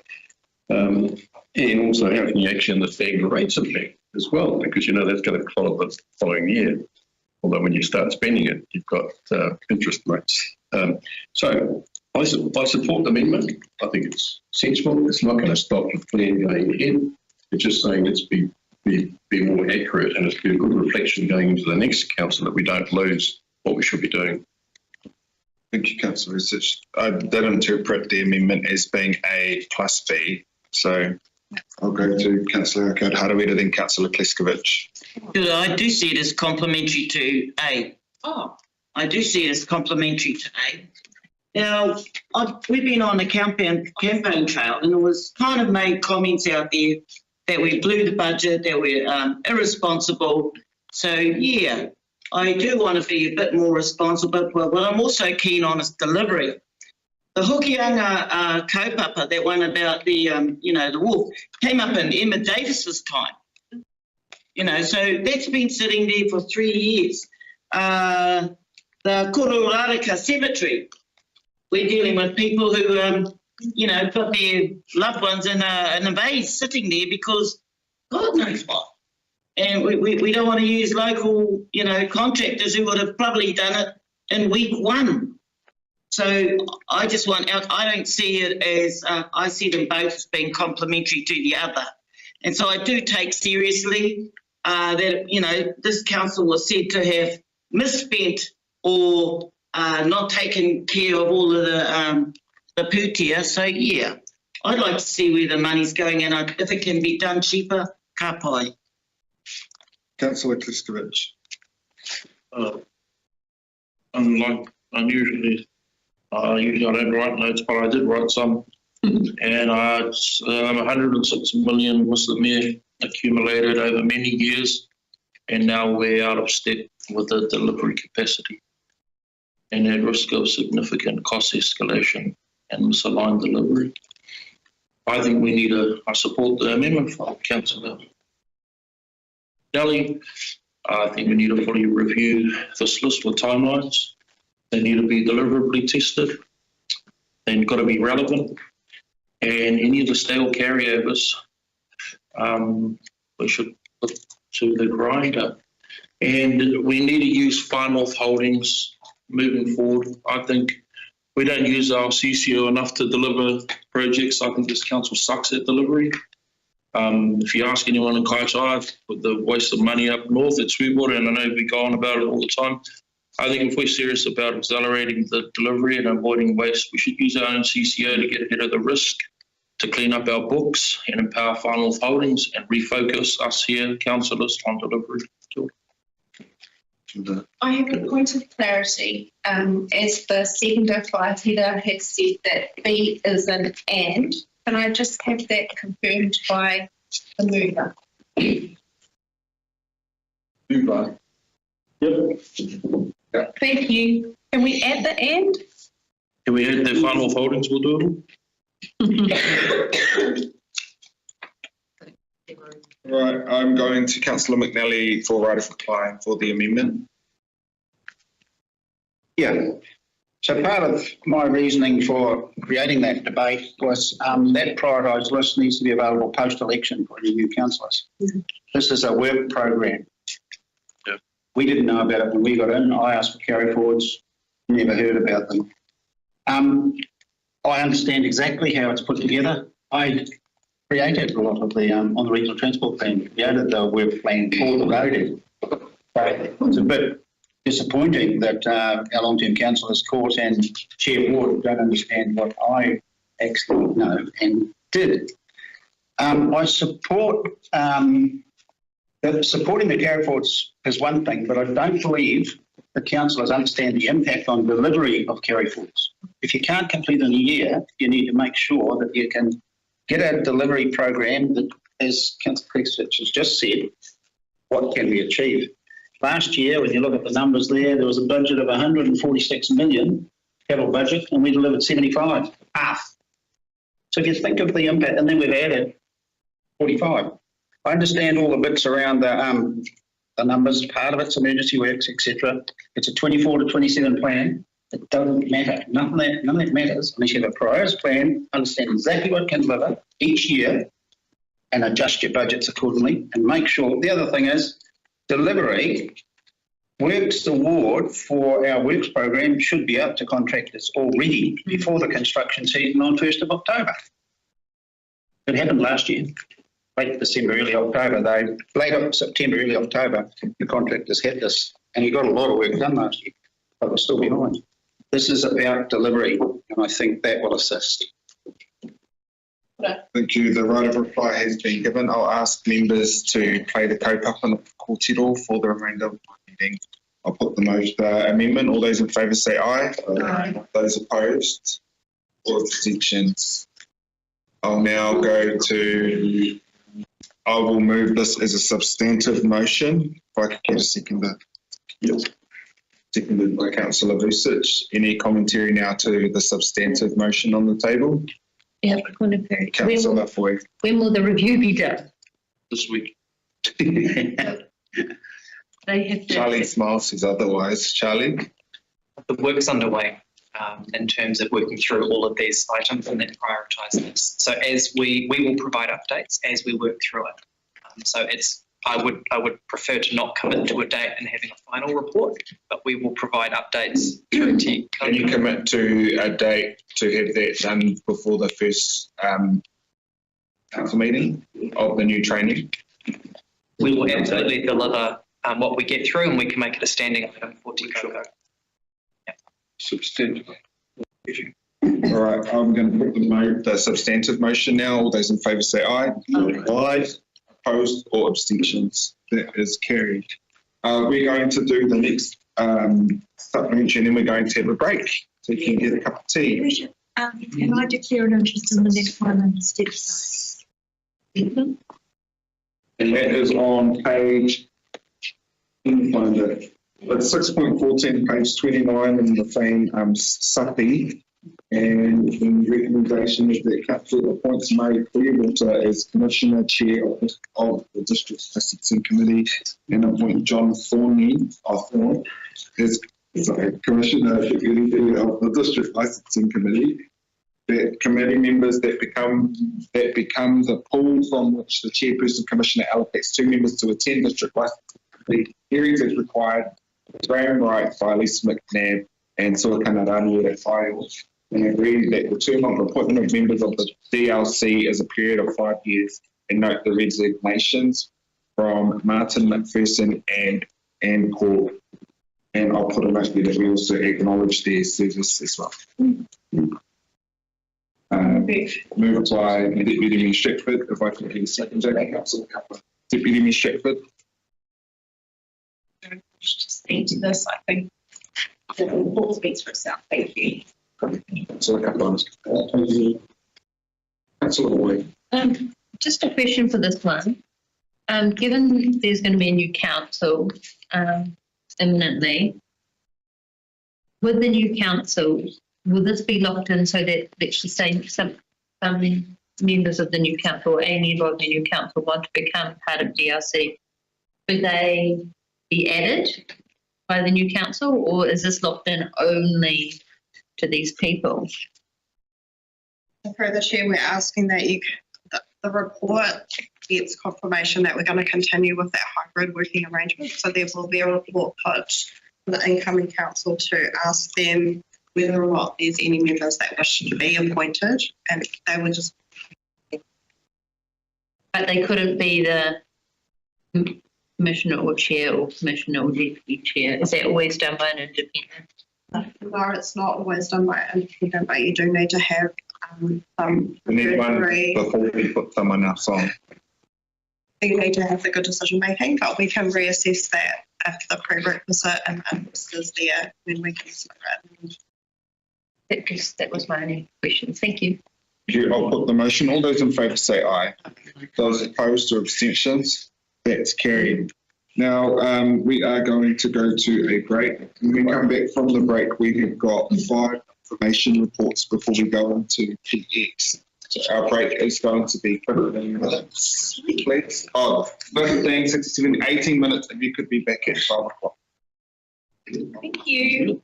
And also, how can you actually understand the rates impact as well? Because that's going to follow the following year. Although when you start spending it, you've got interest rates. So I support the amendment. I think it's sensible. It's not going to stop the plan going ahead. It's just saying let's be more accurate, and it's be a good reflection going into the next council that we don't lose what we should be doing. Thank you, Councillor Research. I don't interpret the amendment as being A plus B. So I'll go to Councillor Harawira, then Councillor Pliskovic. I do see it as complementary to A. I do see it as complementary to A. Now, we've been on a campaign trail, and it was kind of made comments out there that we blew the budget, that we're irresponsible. So, yeah, I do want to be a bit more responsible, but what I'm also keen on is delivery. The Hokianga kaupapa, that one about the wolf, came up in Emma Davis's time. So that's been sitting there for 3 years. The Kororareka Cemetery, we're dealing with people who, put their loved ones in a vase sitting there because God knows what. And we don't want to use local, contractors who would have probably done it in week 1. So I just I don't see it as, I see them both as being complementary to the other. And so I do take seriously that, this council was said to have misspent or not taken care of all of the pūtea. So, yeah, I'd like to see where the money's going, and if it can be done cheaper, ka pai. Councillor Pliskovic. Unlike unusually, usually I don't write notes, but I did write some. And 106 million was the Mayor accumulated over many years, and now we're out of step with the delivery capacity and at risk of significant cost escalation and misaligned delivery. I think I support the amendment from Councillor Daly. I think we need to fully review this list with timelines. They need to be deliverably tested. They've got to be relevant. And any of the stale carryovers, we should put to the grinder. And we need to use Far North Holdings moving forward. I think we don't use our CCO enough to deliver projects. I think this council sucks at delivery. If you ask anyone in Kaitaia, with the waste of money up north at Sweetwater, and I know we go on about it all the time, I think if we're serious about accelerating the delivery and avoiding waste, we should use our own CCO to get ahead of the risk, to clean up our books and empower final holdings and refocus us here, councillors, on delivery. I have a point of clarity. As the seconder firefighter has said that B is an and. Can I just have that confirmed by the mover? Mover. Yep. Thank you. Can we add the and? Can we add the final holdings will do it? Right, I'm going to Councillor McNally for right of reply for the amendment. Yeah. So part of my reasoning for creating that debate was that prioritised list needs to be available post-election for any new councillors. This is a work program. Yeah. We didn't know about it when we got in. I asked for carry forwards, never heard about them. I understand exactly how it's put together. I created a lot of the, on the regional transport plan, created the work plan for the road. So it's a bit disappointing that our long-term councillors, Court and Chair Ward, don't understand what I actually know and did. I support supporting the carry forwards is one thing, but I don't believe the councillors understand the impact on delivery of carry forwards. If you can't complete in a year, you need to make sure that you can get a delivery program that, as Councillor Kristich has just said, what can we achieve? Last year, when you look at the numbers there was a budget of 146 million capital budget, and we delivered 75, half. So if you think of the impact, and then we've added 45. I understand all the bits around the numbers. Part of it's emergency works, etc. It's a 24 to 27 plan. It doesn't matter. None of that matters unless you have a priorities plan, understand exactly what can deliver each year, and adjust your budgets accordingly, and make sure. The other thing is delivery. Works award for our works program should be out to contractors already before the construction season on 1st of October. It happened last year. Late December, early October, late September, early October, the contractors had this, and you got a lot of work done last year, but we're still behind. This is about delivery, and I think that will assist. Thank you. The right of reply has been given. I'll ask members to play the kaupapa of kōrero for the remainder of the meeting. I'll put the amendment. All those in favour say aye. Aye. Those opposed or abstentions. I'll now go to, I will move this as a substantive motion. If I could get a seconder. Yep. Seconded by Councillor Vucic. Any commentary now to the substantive motion on the table? Yeah, Councillor Foy. When will the review be done? This week. Charlie smiles, says otherwise. Charlie? The work's underway in terms of working through all of these items and then prioritise this. So as we will provide updates as we work through it. So I would prefer to not commit to a date and having a final report, but we will provide updates through to you. Can you commit to a date to have that done before the first council meeting of the new training? We will absolutely deliver what we get through, and we can make it a standing item for Tikoko. Substantive. All right, I'm going to put the substantive motion now. All those in favour say aye. Aye. Opposed or abstentions? That is carried. We're going to do the next supplementary, and then we're going to have a break so you can get a cup of tea. Can I declare an interest in the next one and step size? And that is on page, let me find it. It's 6.14, page 29 in the same SAPI. And the recommendation is that Council appoints Mary Clearwater as Commissioner Chair of the District Licensing Committee and appoint John Thorne as Commissioner of the District Licensing Committee. The committee members that become the pool from which the Chairperson Commissioner allocates 2 members to attend District Licensing Committee hearings as required. Graham Wright, Phyllis McNabb, and Suakanarani at file. And agree that the term of appointment of members of the DLC is a period of 5 years and note the resignations from Martin McPherson and Anne Corr. And I'll put a note there that we also acknowledge their service as well. Moved by Deputy Minister Stratford. If I can get a second, Council. Deputy Minister Stratford. Just speak to this, I think the report speaks for itself. Thank you. So Councillor Boyd. Just a question for this one. Given there's going to be a new council imminently, with the new council, will this be locked in so that, let's just say, some members of the new council or a member of the new council want to become part of DRC? Would they be added by the new council, or is this locked in only to these people? Through the chair, we're asking that the report gets confirmation that we're going to continue with that hybrid working arrangement. So there will be a report put to the incoming council to ask them whether or not there's any members that wish to be appointed, and they would just. But they couldn't be the commissioner or chair or commissioner or deputy chair. Is that always done by an independent? No, it's not always done by an independent, but you do need to have some. We need one before we put someone else on. You need to have the good decision making, but we can reassess that if the prerequisite and interest is there when we consider it. That was my only question. Thank you. I'll put the motion. All those in favour say aye. Those opposed or abstentions? That's carried. Now we are going to go to a break. When we come back from the break, we have got 5 information reports before we go into PX. So our break is going to be 15 minutes, please. 15, 16, 18 minutes, and you could be back at 12 o'clock. Thank you.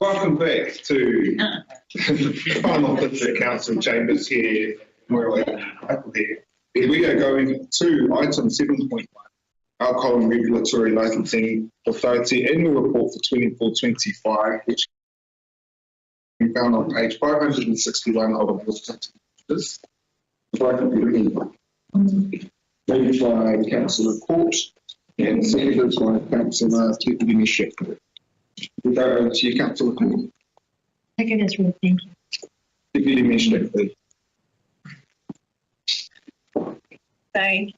Welcome back to final the council chambers here. Here we are going to item 7.1, Alcohol and Regulatory Licensing Authority Annual Report for 24-25, which can be found on page 561 of the Board's moved by Councillor Court and seconded by Councillor Deputy Shepherd. We'll go over to you, Councillor Court. Second is Ruth, thank you. Deputy Shepherd. Thank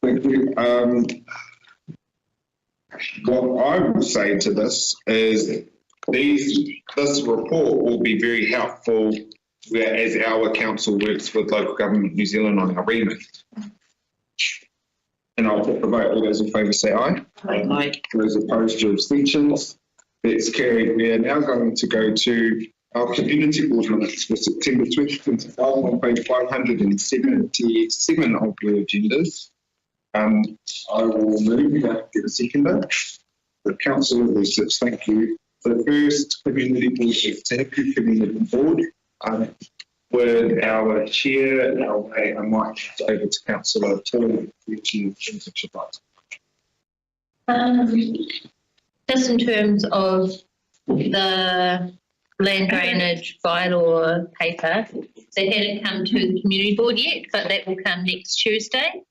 Thank you. What I will say to this is this report will be very helpful as our council works with Local Government New Zealand on our remit. And I'll put the vote. All those in favour say aye. Aye. Those opposed or abstentions. That's carried. We are now going to go to our community board minutes for September 2025 on page 577 of your agendas. I will move that to the seconder. The councillor research, thank you. The first community board is Tapu Community Board. With our chair, I might hand over to Councillor Paul, which you should like. Just in terms of the land drainage bylaw paper, they hadn't come to the community board yet, but that will come next Tuesday.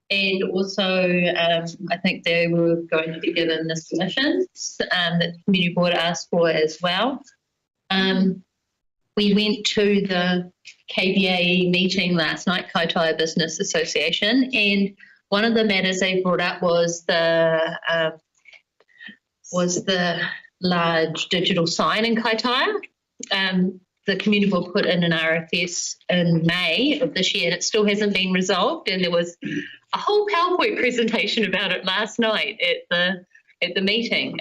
And also, I think they were going to be given the submissions that the community board asked for as well. We went to the KBA meeting last night, Kaitaia Business Association, and one of the matters they brought up was the large digital sign in Kaitaia. The community board put in an RFS in May of this year, and it still hasn't been resolved. And there was a whole PowerPoint presentation about it last night at the meeting.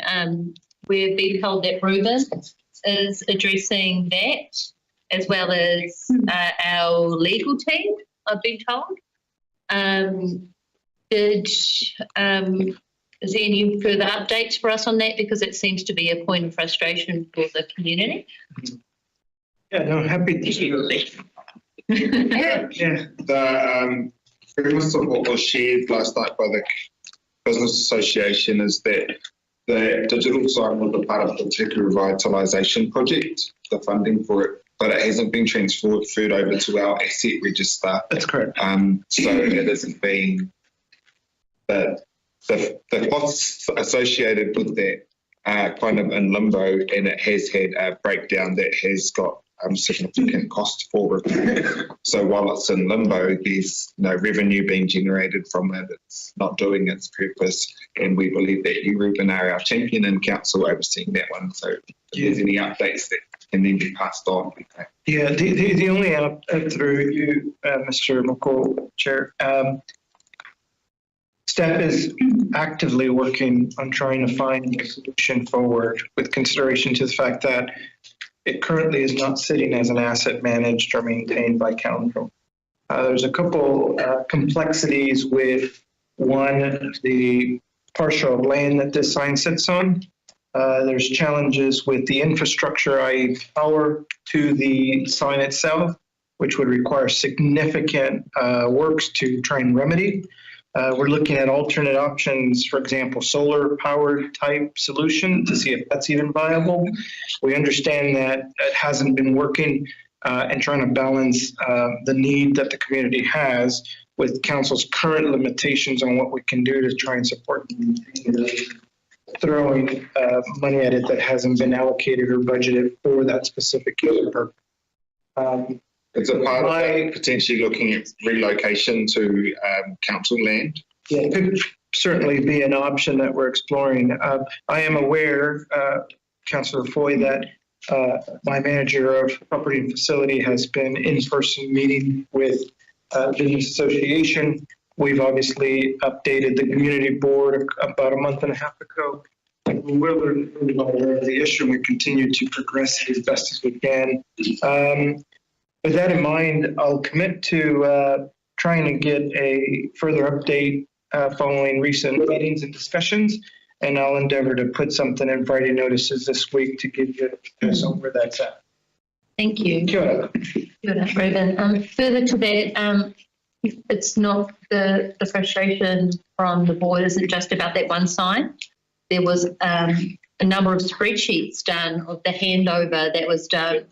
We've been told that Ruben is addressing that, as well as our legal team, I've been told. Is there any further updates for us on that? Because it seems to be a point of frustration for the community. Yeah, no, happy to hear that. Yeah. The premise of what was shared last night by the Business Association is that the digital sign was a part of the Tapu Revitalisation project, the funding for it, but it hasn't been transferred over to our asset register. That's correct. So it hasn't been the costs associated with that are kind of in limbo, and it has had a breakdown that has got significant cost for it. So while it's in limbo, there's no revenue being generated from it. It's not doing its purpose, and we believe that you, Ruben, are our champion in council overseeing that one. So if there's any updates that can then be passed on. Okay. Yeah, the only through you, Mr. McCall, Chair. Staff is actively working on trying to find a solution forward with consideration to the fact that it currently is not sitting as an asset managed or maintained by council. There's a couple complexities with one, the partial land that this sign sits on. There's challenges with the infrastructure, i.e. power to the sign itself, which would require significant works to try and remedy. We're looking at alternate options, for example, solar powered type solution to see if that's even viable. We understand that it hasn't been working and trying to balance the need that the community has with council's current limitations on what we can do to try and support throwing money at it that hasn't been allocated or budgeted for that specific user purpose. It's a part of potentially looking at relocation to council land. Yeah, it could certainly be an option that we're exploring. I am aware, Councillor Foy, that my manager of property and facility has been in-person meeting with Business Association. We've obviously updated the community board about a month and a half ago. We're aware of the issue and we continue to progress it as best as we can. With that in mind, I'll commit to trying to get a further update following recent meetings and discussions, and I'll endeavour to put something in Friday notices this week to give you where that's at. Thank you. Kia ora. Kia ora, Reuben. Further to that, it's not the frustration from the board isn't just about that one sign. There was a number of spreadsheets done of the handover that was done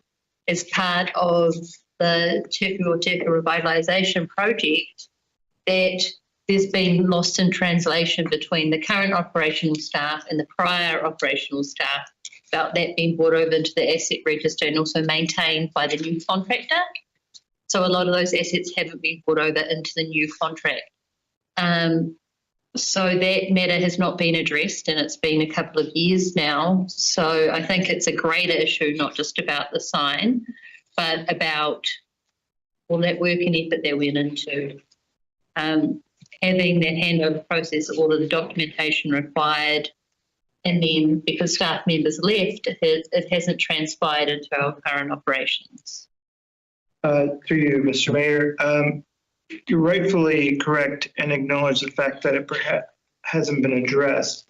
as part of the Te Revitalisation project that there's been lost in translation between the current operational staff and the prior operational staff about that being brought over into the asset register and also maintained by the new contractor. So a lot of those assets haven't been brought over into the new contract. So that matter has not been addressed, and it's been a couple of years now. So I think it's a greater issue, not just about the sign, but about all that work and effort that went into having that handover process, all of the documentation required, and then because staff members left, it hasn't transpired into our current operations. Through you, Mr. Mayor, you're rightfully correct and acknowledge the fact that it perhaps hasn't been addressed.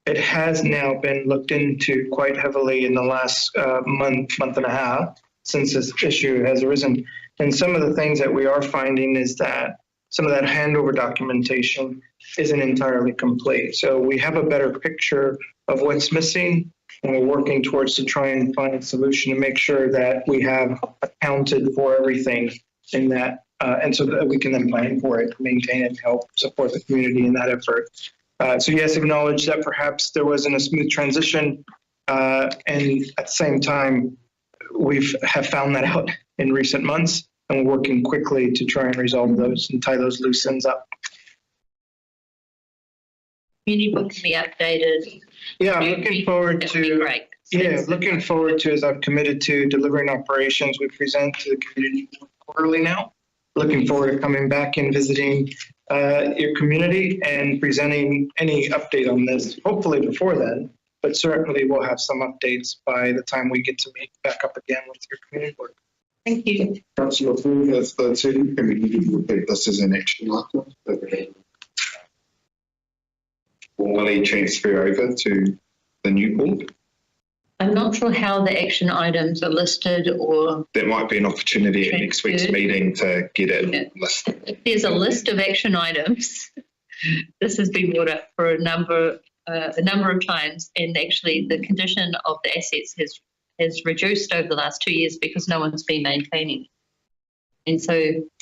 It has now been looked into quite heavily in the last month and a half since this issue has arisen. And some of the things that we are finding is that some of that handover documentation isn't entirely complete. So we have a better picture of what's missing, and we're working towards to try and find a solution to make sure that we have accounted for everything in that, and so that we can then plan for it, maintain it, help support the community in that effort. So yes, acknowledge that perhaps there wasn't a smooth transition, and at the same time, have found that out in recent months, and we're working quickly to try and resolve those and tie those loose ends up. Community book can be updated. Yeah, I'm looking forward to. Yeah, looking forward to, as I've committed to, delivering operations we present to the community quarterly now. Looking forward to coming back and visiting your community and presenting any update on this, hopefully before then, but certainly we'll have some updates by the time we get to meet back up again with your community board. Thank you. Councillor Ford, as the two community will take this as an action item. Formally transfer over to the new board. I'm not sure how the action items are listed, or there might be an opportunity at next week's meeting to get it listed. If there's a list of action items, this has been brought up for a number of times, and actually the condition of the assets has reduced over the last 2 years because no one's been maintaining. And so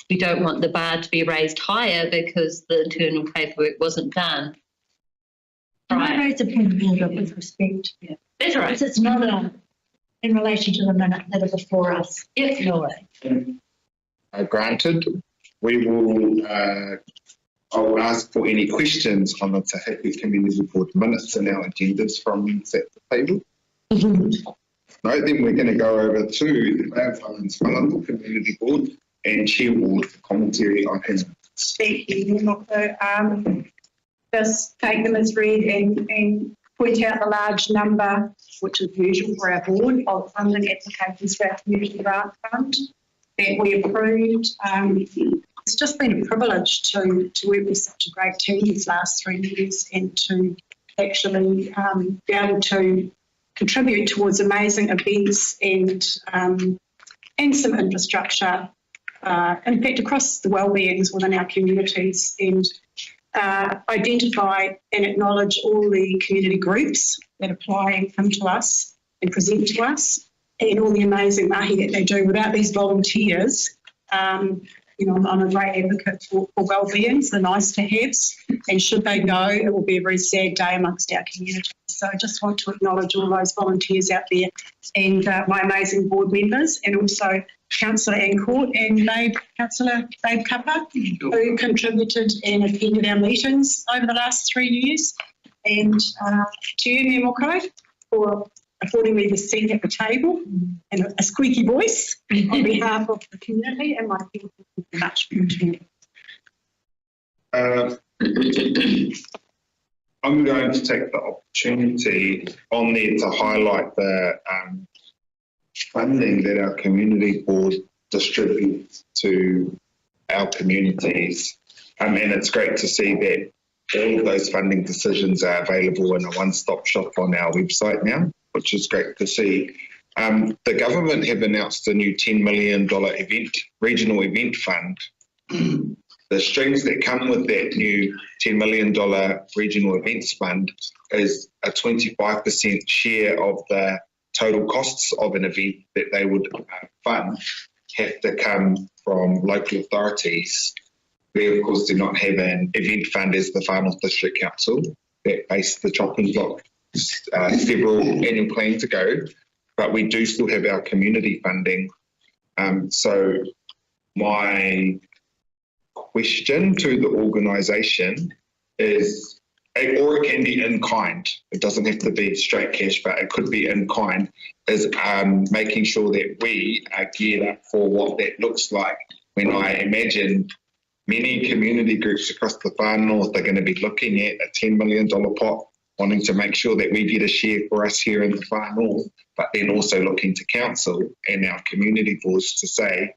we don't want the bar to be raised higher because the internal paperwork wasn't done. Can I raise a point of order with respect? Yeah. That's right. It's not in relation to the minutes that are before us. Yes. No way. Granted, we will, I will ask for any questions on the Te Heke Community Board minutes and our agendas from at the table. No, then we're going to go over to the Mayor Whangan's Whanganui Community Board and Chair Ward for commentary on his. Thank you, Moko. Just take them as read and point out the large number, which is usual for our board, of funding applications for our community grant fund that we approved. It's just been a privilege to work with such a great team these last 3 years and to actually be able to contribute towards amazing events and some infrastructure, in fact, across the wellbeings within our communities, and identify and acknowledge all the community groups that apply and come to us and present to us, and all the amazing mahi that they do. Without these volunteers, you know, I'm a great advocate for wellbeings, the nice to haves, and should they go, it will be a very sad day amongst our community. So I just want to acknowledge all those volunteers out there and my amazing board members, and also Councillor Ancourt and Councillor Dave Kappa, who contributed and attended our meetings over the last 3 years, and to you, Mayor Moko, for affording me the seat at the table and a squeaky voice on behalf of the community and my people. Much. I'm going to take the opportunity on there to highlight the funding that our community board distributes to our communities. And it's great to see that all of those funding decisions are available in a one-stop shop on our website now, which is great to see. The government have announced a new $10 million regional event fund. The strings that come with that new $10 million regional events fund is a 25% share of the total costs of an event that they would fund have to come from local authorities. We, of course, do not have an event fund as the Far North District Council that base the chopping block several annual plans ago, but we do still have our community funding. So my question to the organisation is, or it can be in kind, it doesn't have to be straight cash, but it could be in kind, is making sure that we are geared up for what that looks like. When I imagine many community groups across the Far North are going to be looking at a $10 million pot, wanting to make sure that we get a share for us here in the Far North, but then also looking to council and our community boards to say,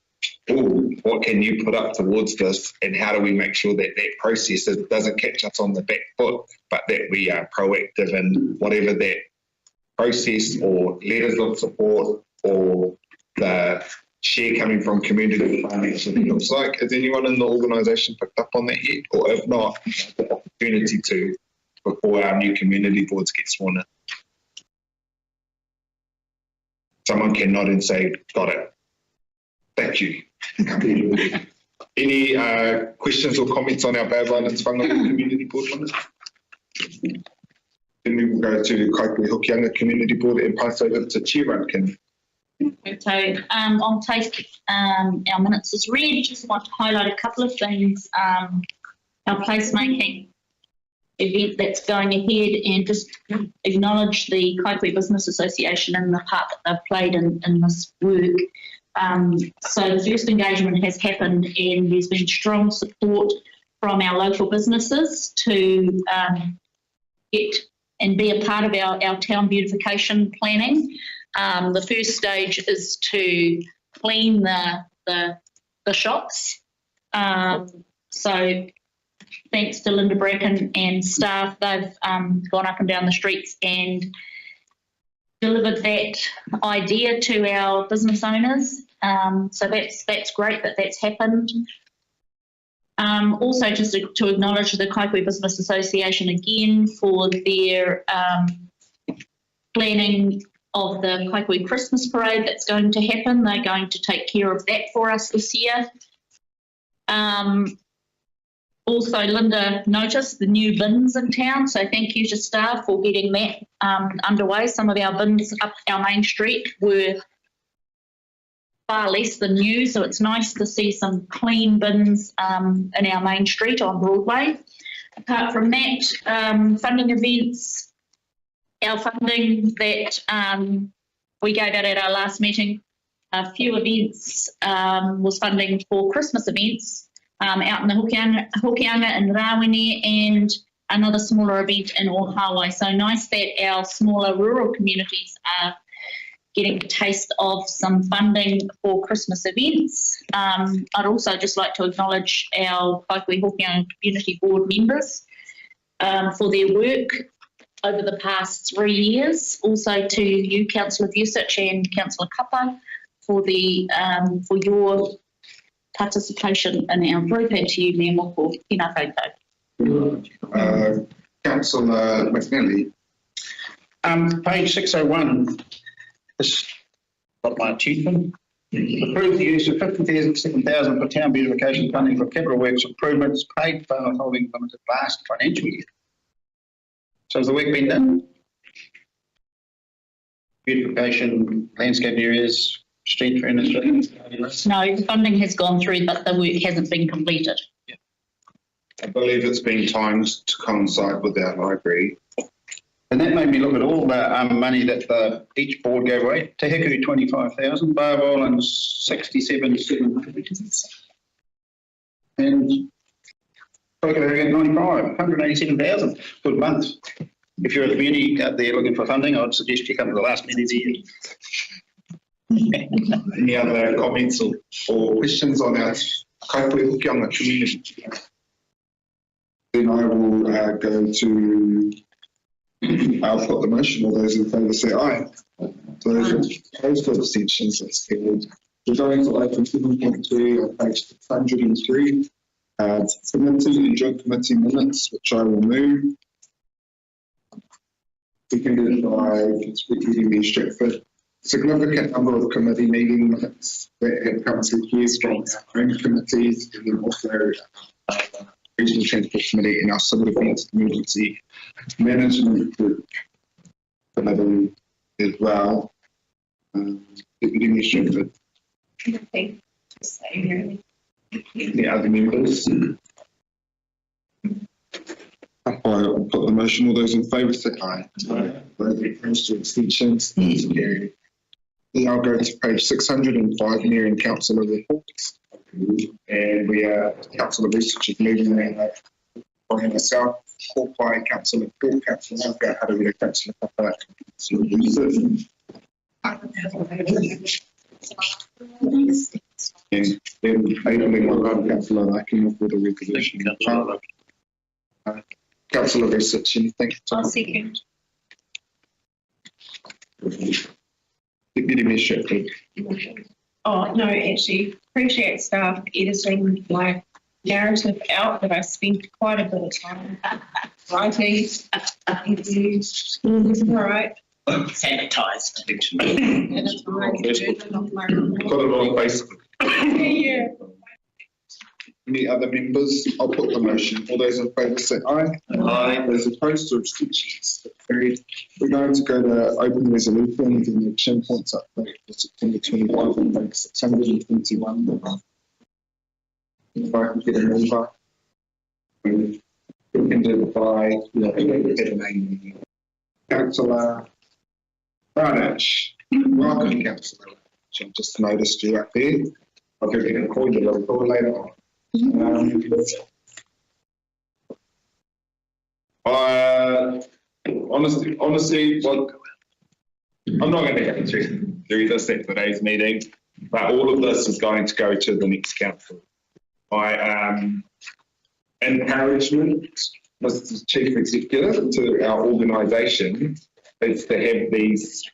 oh, what can you put up towards this, and how do we make sure that that process doesn't catch us on the back foot, but that we are proactive in whatever that process or letters of support or the share coming from community financing looks like. Has anyone in the organisation picked up on that yet? Or if not, the opportunity to before our new community boards get sworn in. Someone can nod and say, got it. Thank you. Any questions or comments on our Bad Islands Whanganui Community Board on this? Then we will go to Kaipui Hokianga Community Board and pass over to Chair Runkin. So I'll take our minutes as read. Just want to highlight a couple of things. Our placemaking event that's going ahead, and just acknowledge the Kaipui Business Association and the part that they've played in this work. So the first engagement has happened, and there's been strong support from our local businesses to get and be a part of our town beautification planning. The first stage is to clean the shops. So thanks to Linda Bracken and staff, they've gone up and down the streets and delivered that idea to our business owners. So that's great that that's happened. Also, just to acknowledge the Kaipui Business Association again for their planning of the Kaipui Christmas Parade that's going to happen. They're going to take care of that for us this year. Also, Linda noticed the new bins in town, so thank you to staff for getting that underway. Some of our bins up our main street were far less than new, so it's nice to see some clean bins in our main street on Broadway. Apart from that, funding events, our funding that we gave out at our last meeting, a few events was funding for Christmas events out in the Hokianga and Rawene, and another smaller event in Ohawa. So nice that our smaller rural communities are getting a taste of some funding for Christmas events. I'd also just like to acknowledge our Kaipui Hokianga Community Board members for their work over the past 3 years. Also to you, Councillor Vusic and Councillor Kapa, for your participation in our group, and to you, Mayor Moko, tēnā koutou. Councillor McNally. Page 601. This got my achievement. Approve the use of $57,000 for town beautification funding for capital works improvements paid for Holding Limited last financial year. So has the work been done? Beautification, landscape areas, street furniture? No, the funding has gone through, but the work hasn't been completed. Yeah. I believe it's been timed to coincide with our library. And that made me look at all the money that each board gave away. Te Hiku 25,000, Barb Island 67,700, and Whakareria 95, 187,000. Good month. If you're a community out there looking for funding, I'd suggest you come to the last meeting of the year. Any other comments or questions on our Kaipui Hokianga community? Then I will go to, I'll put the motion. All those in favour say aye. Those opposed or abstentions, that's carried. We're going to item 7.3 on page 603. Committee and joint committee minutes, which I will move. Seconded by Councillor Stratford. Significant number of committee meeting minutes that have come through here from our own committees, and then also Regional Transport Committee and our Civil Defence Emergency Management Group Committee as well. Deputy Stratford. Nothing to say, really. The other members. I'll put the motion. All those in favour say aye. Those opposed to abstentions, that's carried. Then I'll go to page 605, Mayor and Councillor reports. And we are Councillor Research is moving around from myself, called by Councillor Paul, Councillor Malka, Harawira, Councillor Papa, Councillor Research. And then opening my God, Councillor Laki for the resolution. Councillor Research, anything? I'll second. Deputy Mayor Stratford. Oh, no, actually, appreciate staff editing my narrative out that I spent quite a bit of time writing. All right. Sanitised. And it's my Got it on Facebook. yeah. Any other members? I'll put the motion. All those in favour say aye. Aye. Those opposed to abstentions, carried. We're going to go to open resolutions and action points update for September 21 and make 621. If I can get a number. Ended by Councillor Barnage. Welcome, Councillor. I've just noticed you up there. I'll give you a call later on. Honestly, well, I'm not going to go through this at today's meeting, but all of this is going to go to the next council. My encouragement, Mr. Chief Executive, to our organisation is to have these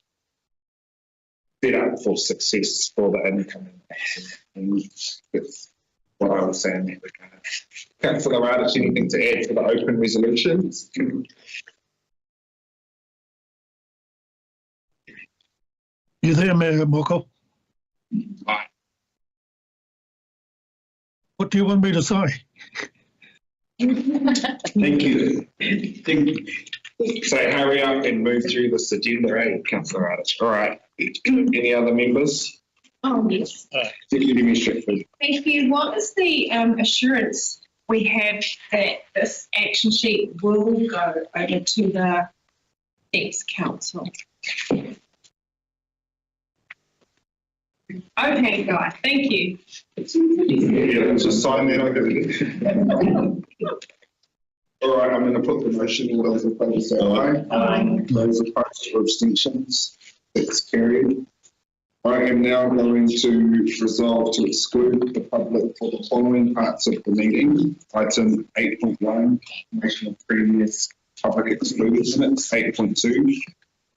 set up for success for the incoming council. And that's what I was saying in that regard. Councillor Radich, anything to add to the open resolutions? You there, Mayor Moko? Aye. What do you want me to say? Thank you. Thank you. So hurry up and move through this agenda, eh, Councillor Radich? All right. Any other members? Oh, yes. Deputy Mayor Stratford. Thank you. What is the assurance we have that this action sheet will go over to the next council? Okay, guys, thank you. Yeah, just sign that over. All right, I'm going to put the motion. All those in favour say aye. Aye. Those opposed or abstentions, that's carried. I am now going to resolve to exclude the public for the following parts of the meeting. Item 8.1, information of previous public excluded minutes. 8.2,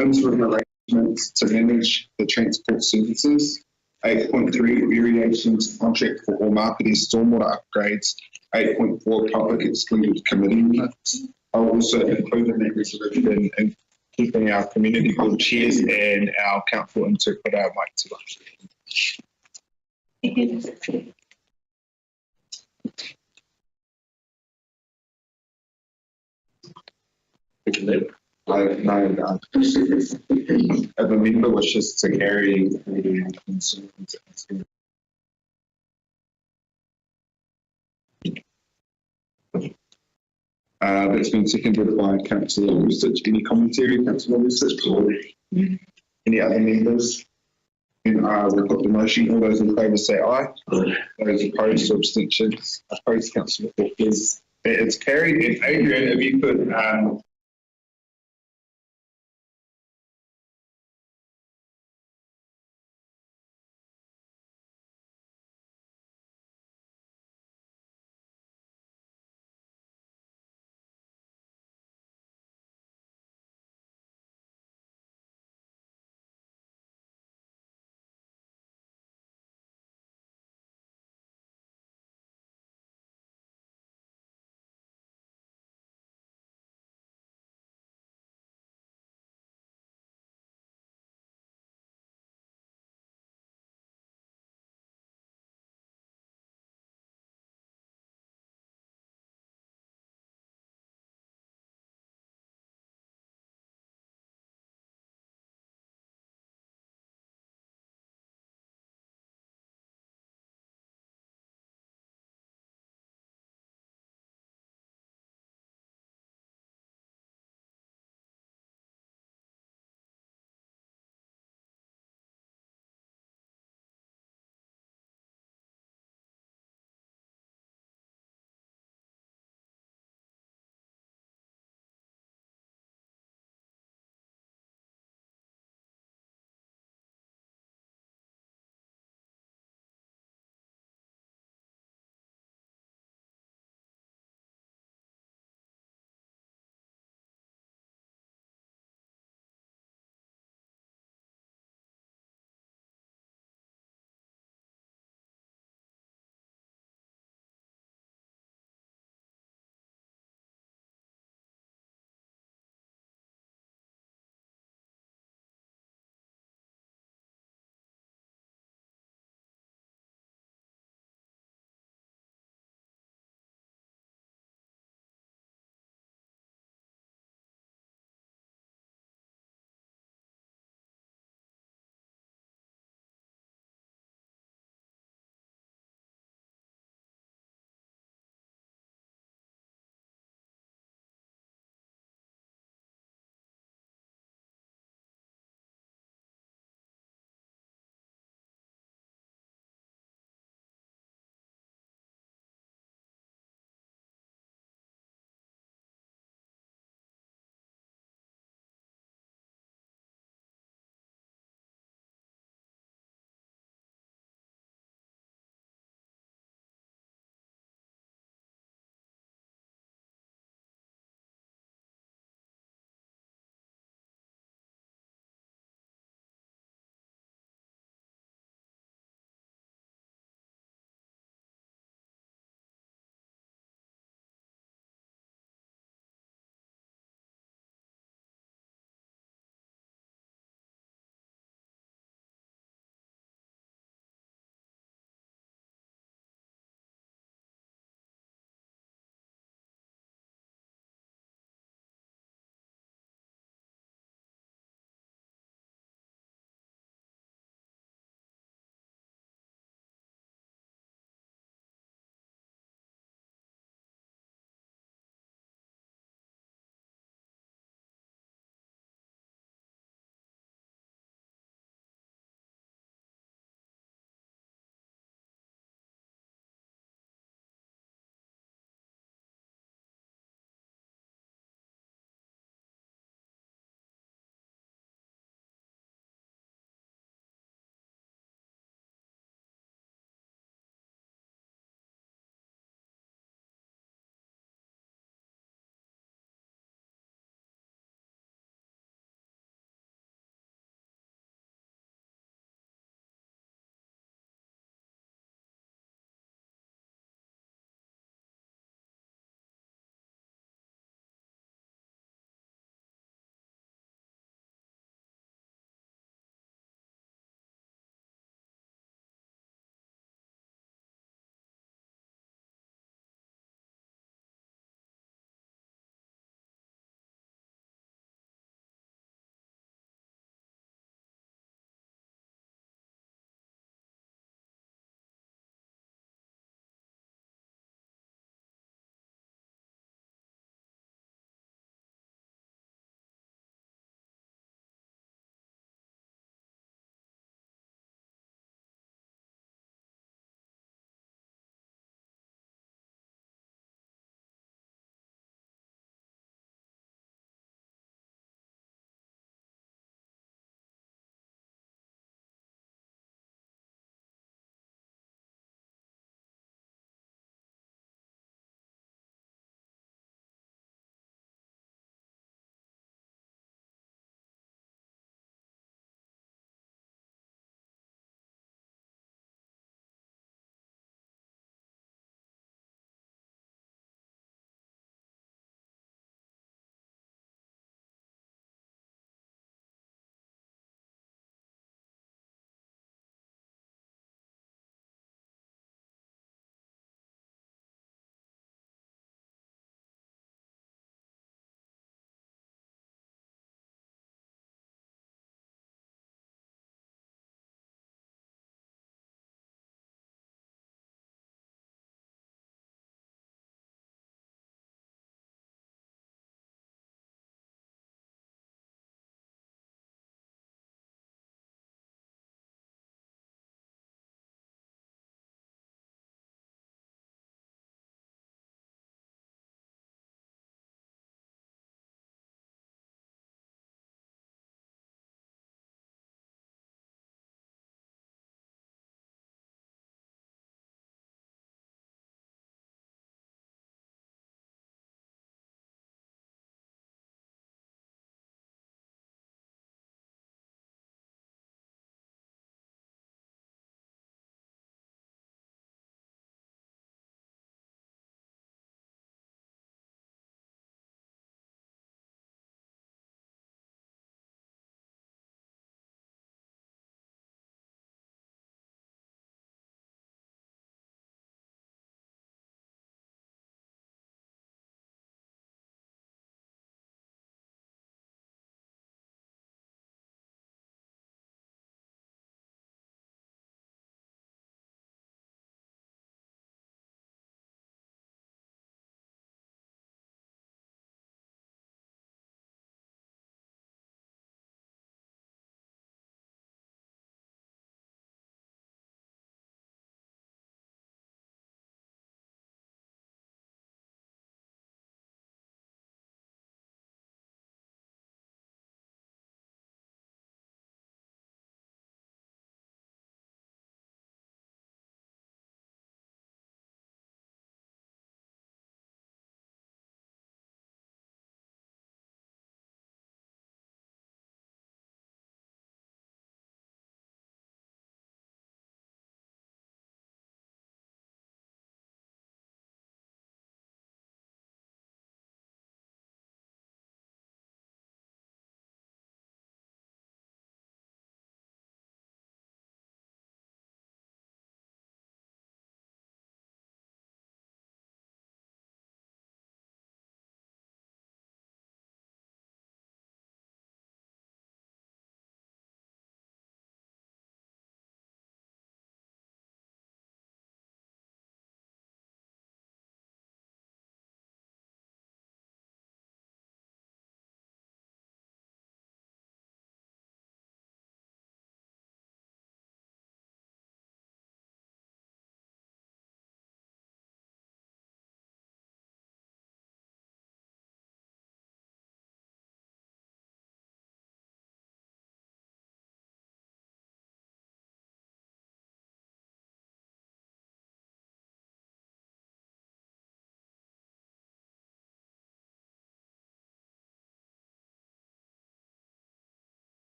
interim arrangements to manage the transport services. 8.3, variations contract for all marketing stormwater upgrades. 8.4, public excluded committee minutes. I'll also include in that resolution and keeping our community board chairs and our council interpreter mic to if a member wishes to carry concerns. That's been seconded by Councillor Research. Any commentary, Councillor Research? Any other members? And we've got the motion. All those in favour say aye. Those opposed or abstentions? Opposed, Councillor Ford, please. It's carried. And Adrian, if you could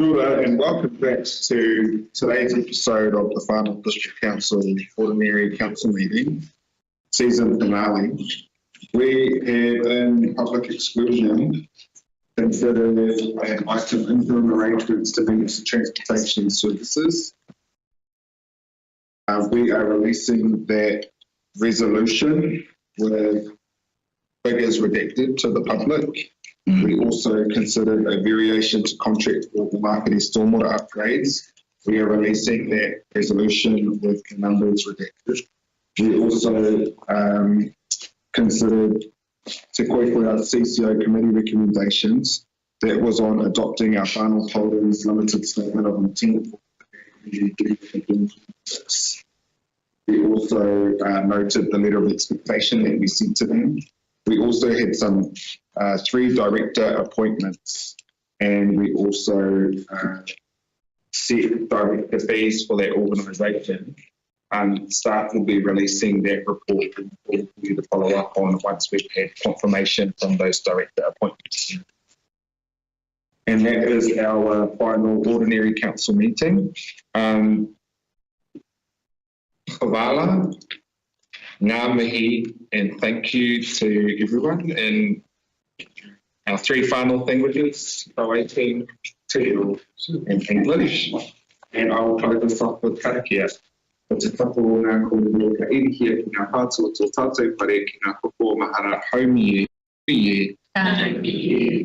Hello and welcome back to today's episode of the Final District Council Ordinary Council Meeting, season finale. We have in public exclusion considered an item interim arrangements to manage transportation services. We are releasing that resolution with figures redacted to the public. We also considered a variation to contract for the marketing stormwater upgrades. We are releasing that resolution with the numbers redacted. We also considered Te Koekoe CCO committee recommendations. That was on adopting our final holdings limited statement of intent. We also noted the letter of expectation that we sent to them. We also had some 3 director appointments, and we also set director fees for that organisation. Staff will be releasing that report for you to follow up on once we've had confirmation from those director appointments. And that is our final ordinary council meeting. Havala, ngā mihi, and thank you to everyone in our 3 final languages, Waiting, Te Reo, and English. And I will close this off with karakia. O te tapo o ngā kōrero ka irihia ki ngā pātua tō tātou pare ki ngā koko mahara haumi e. Tātou.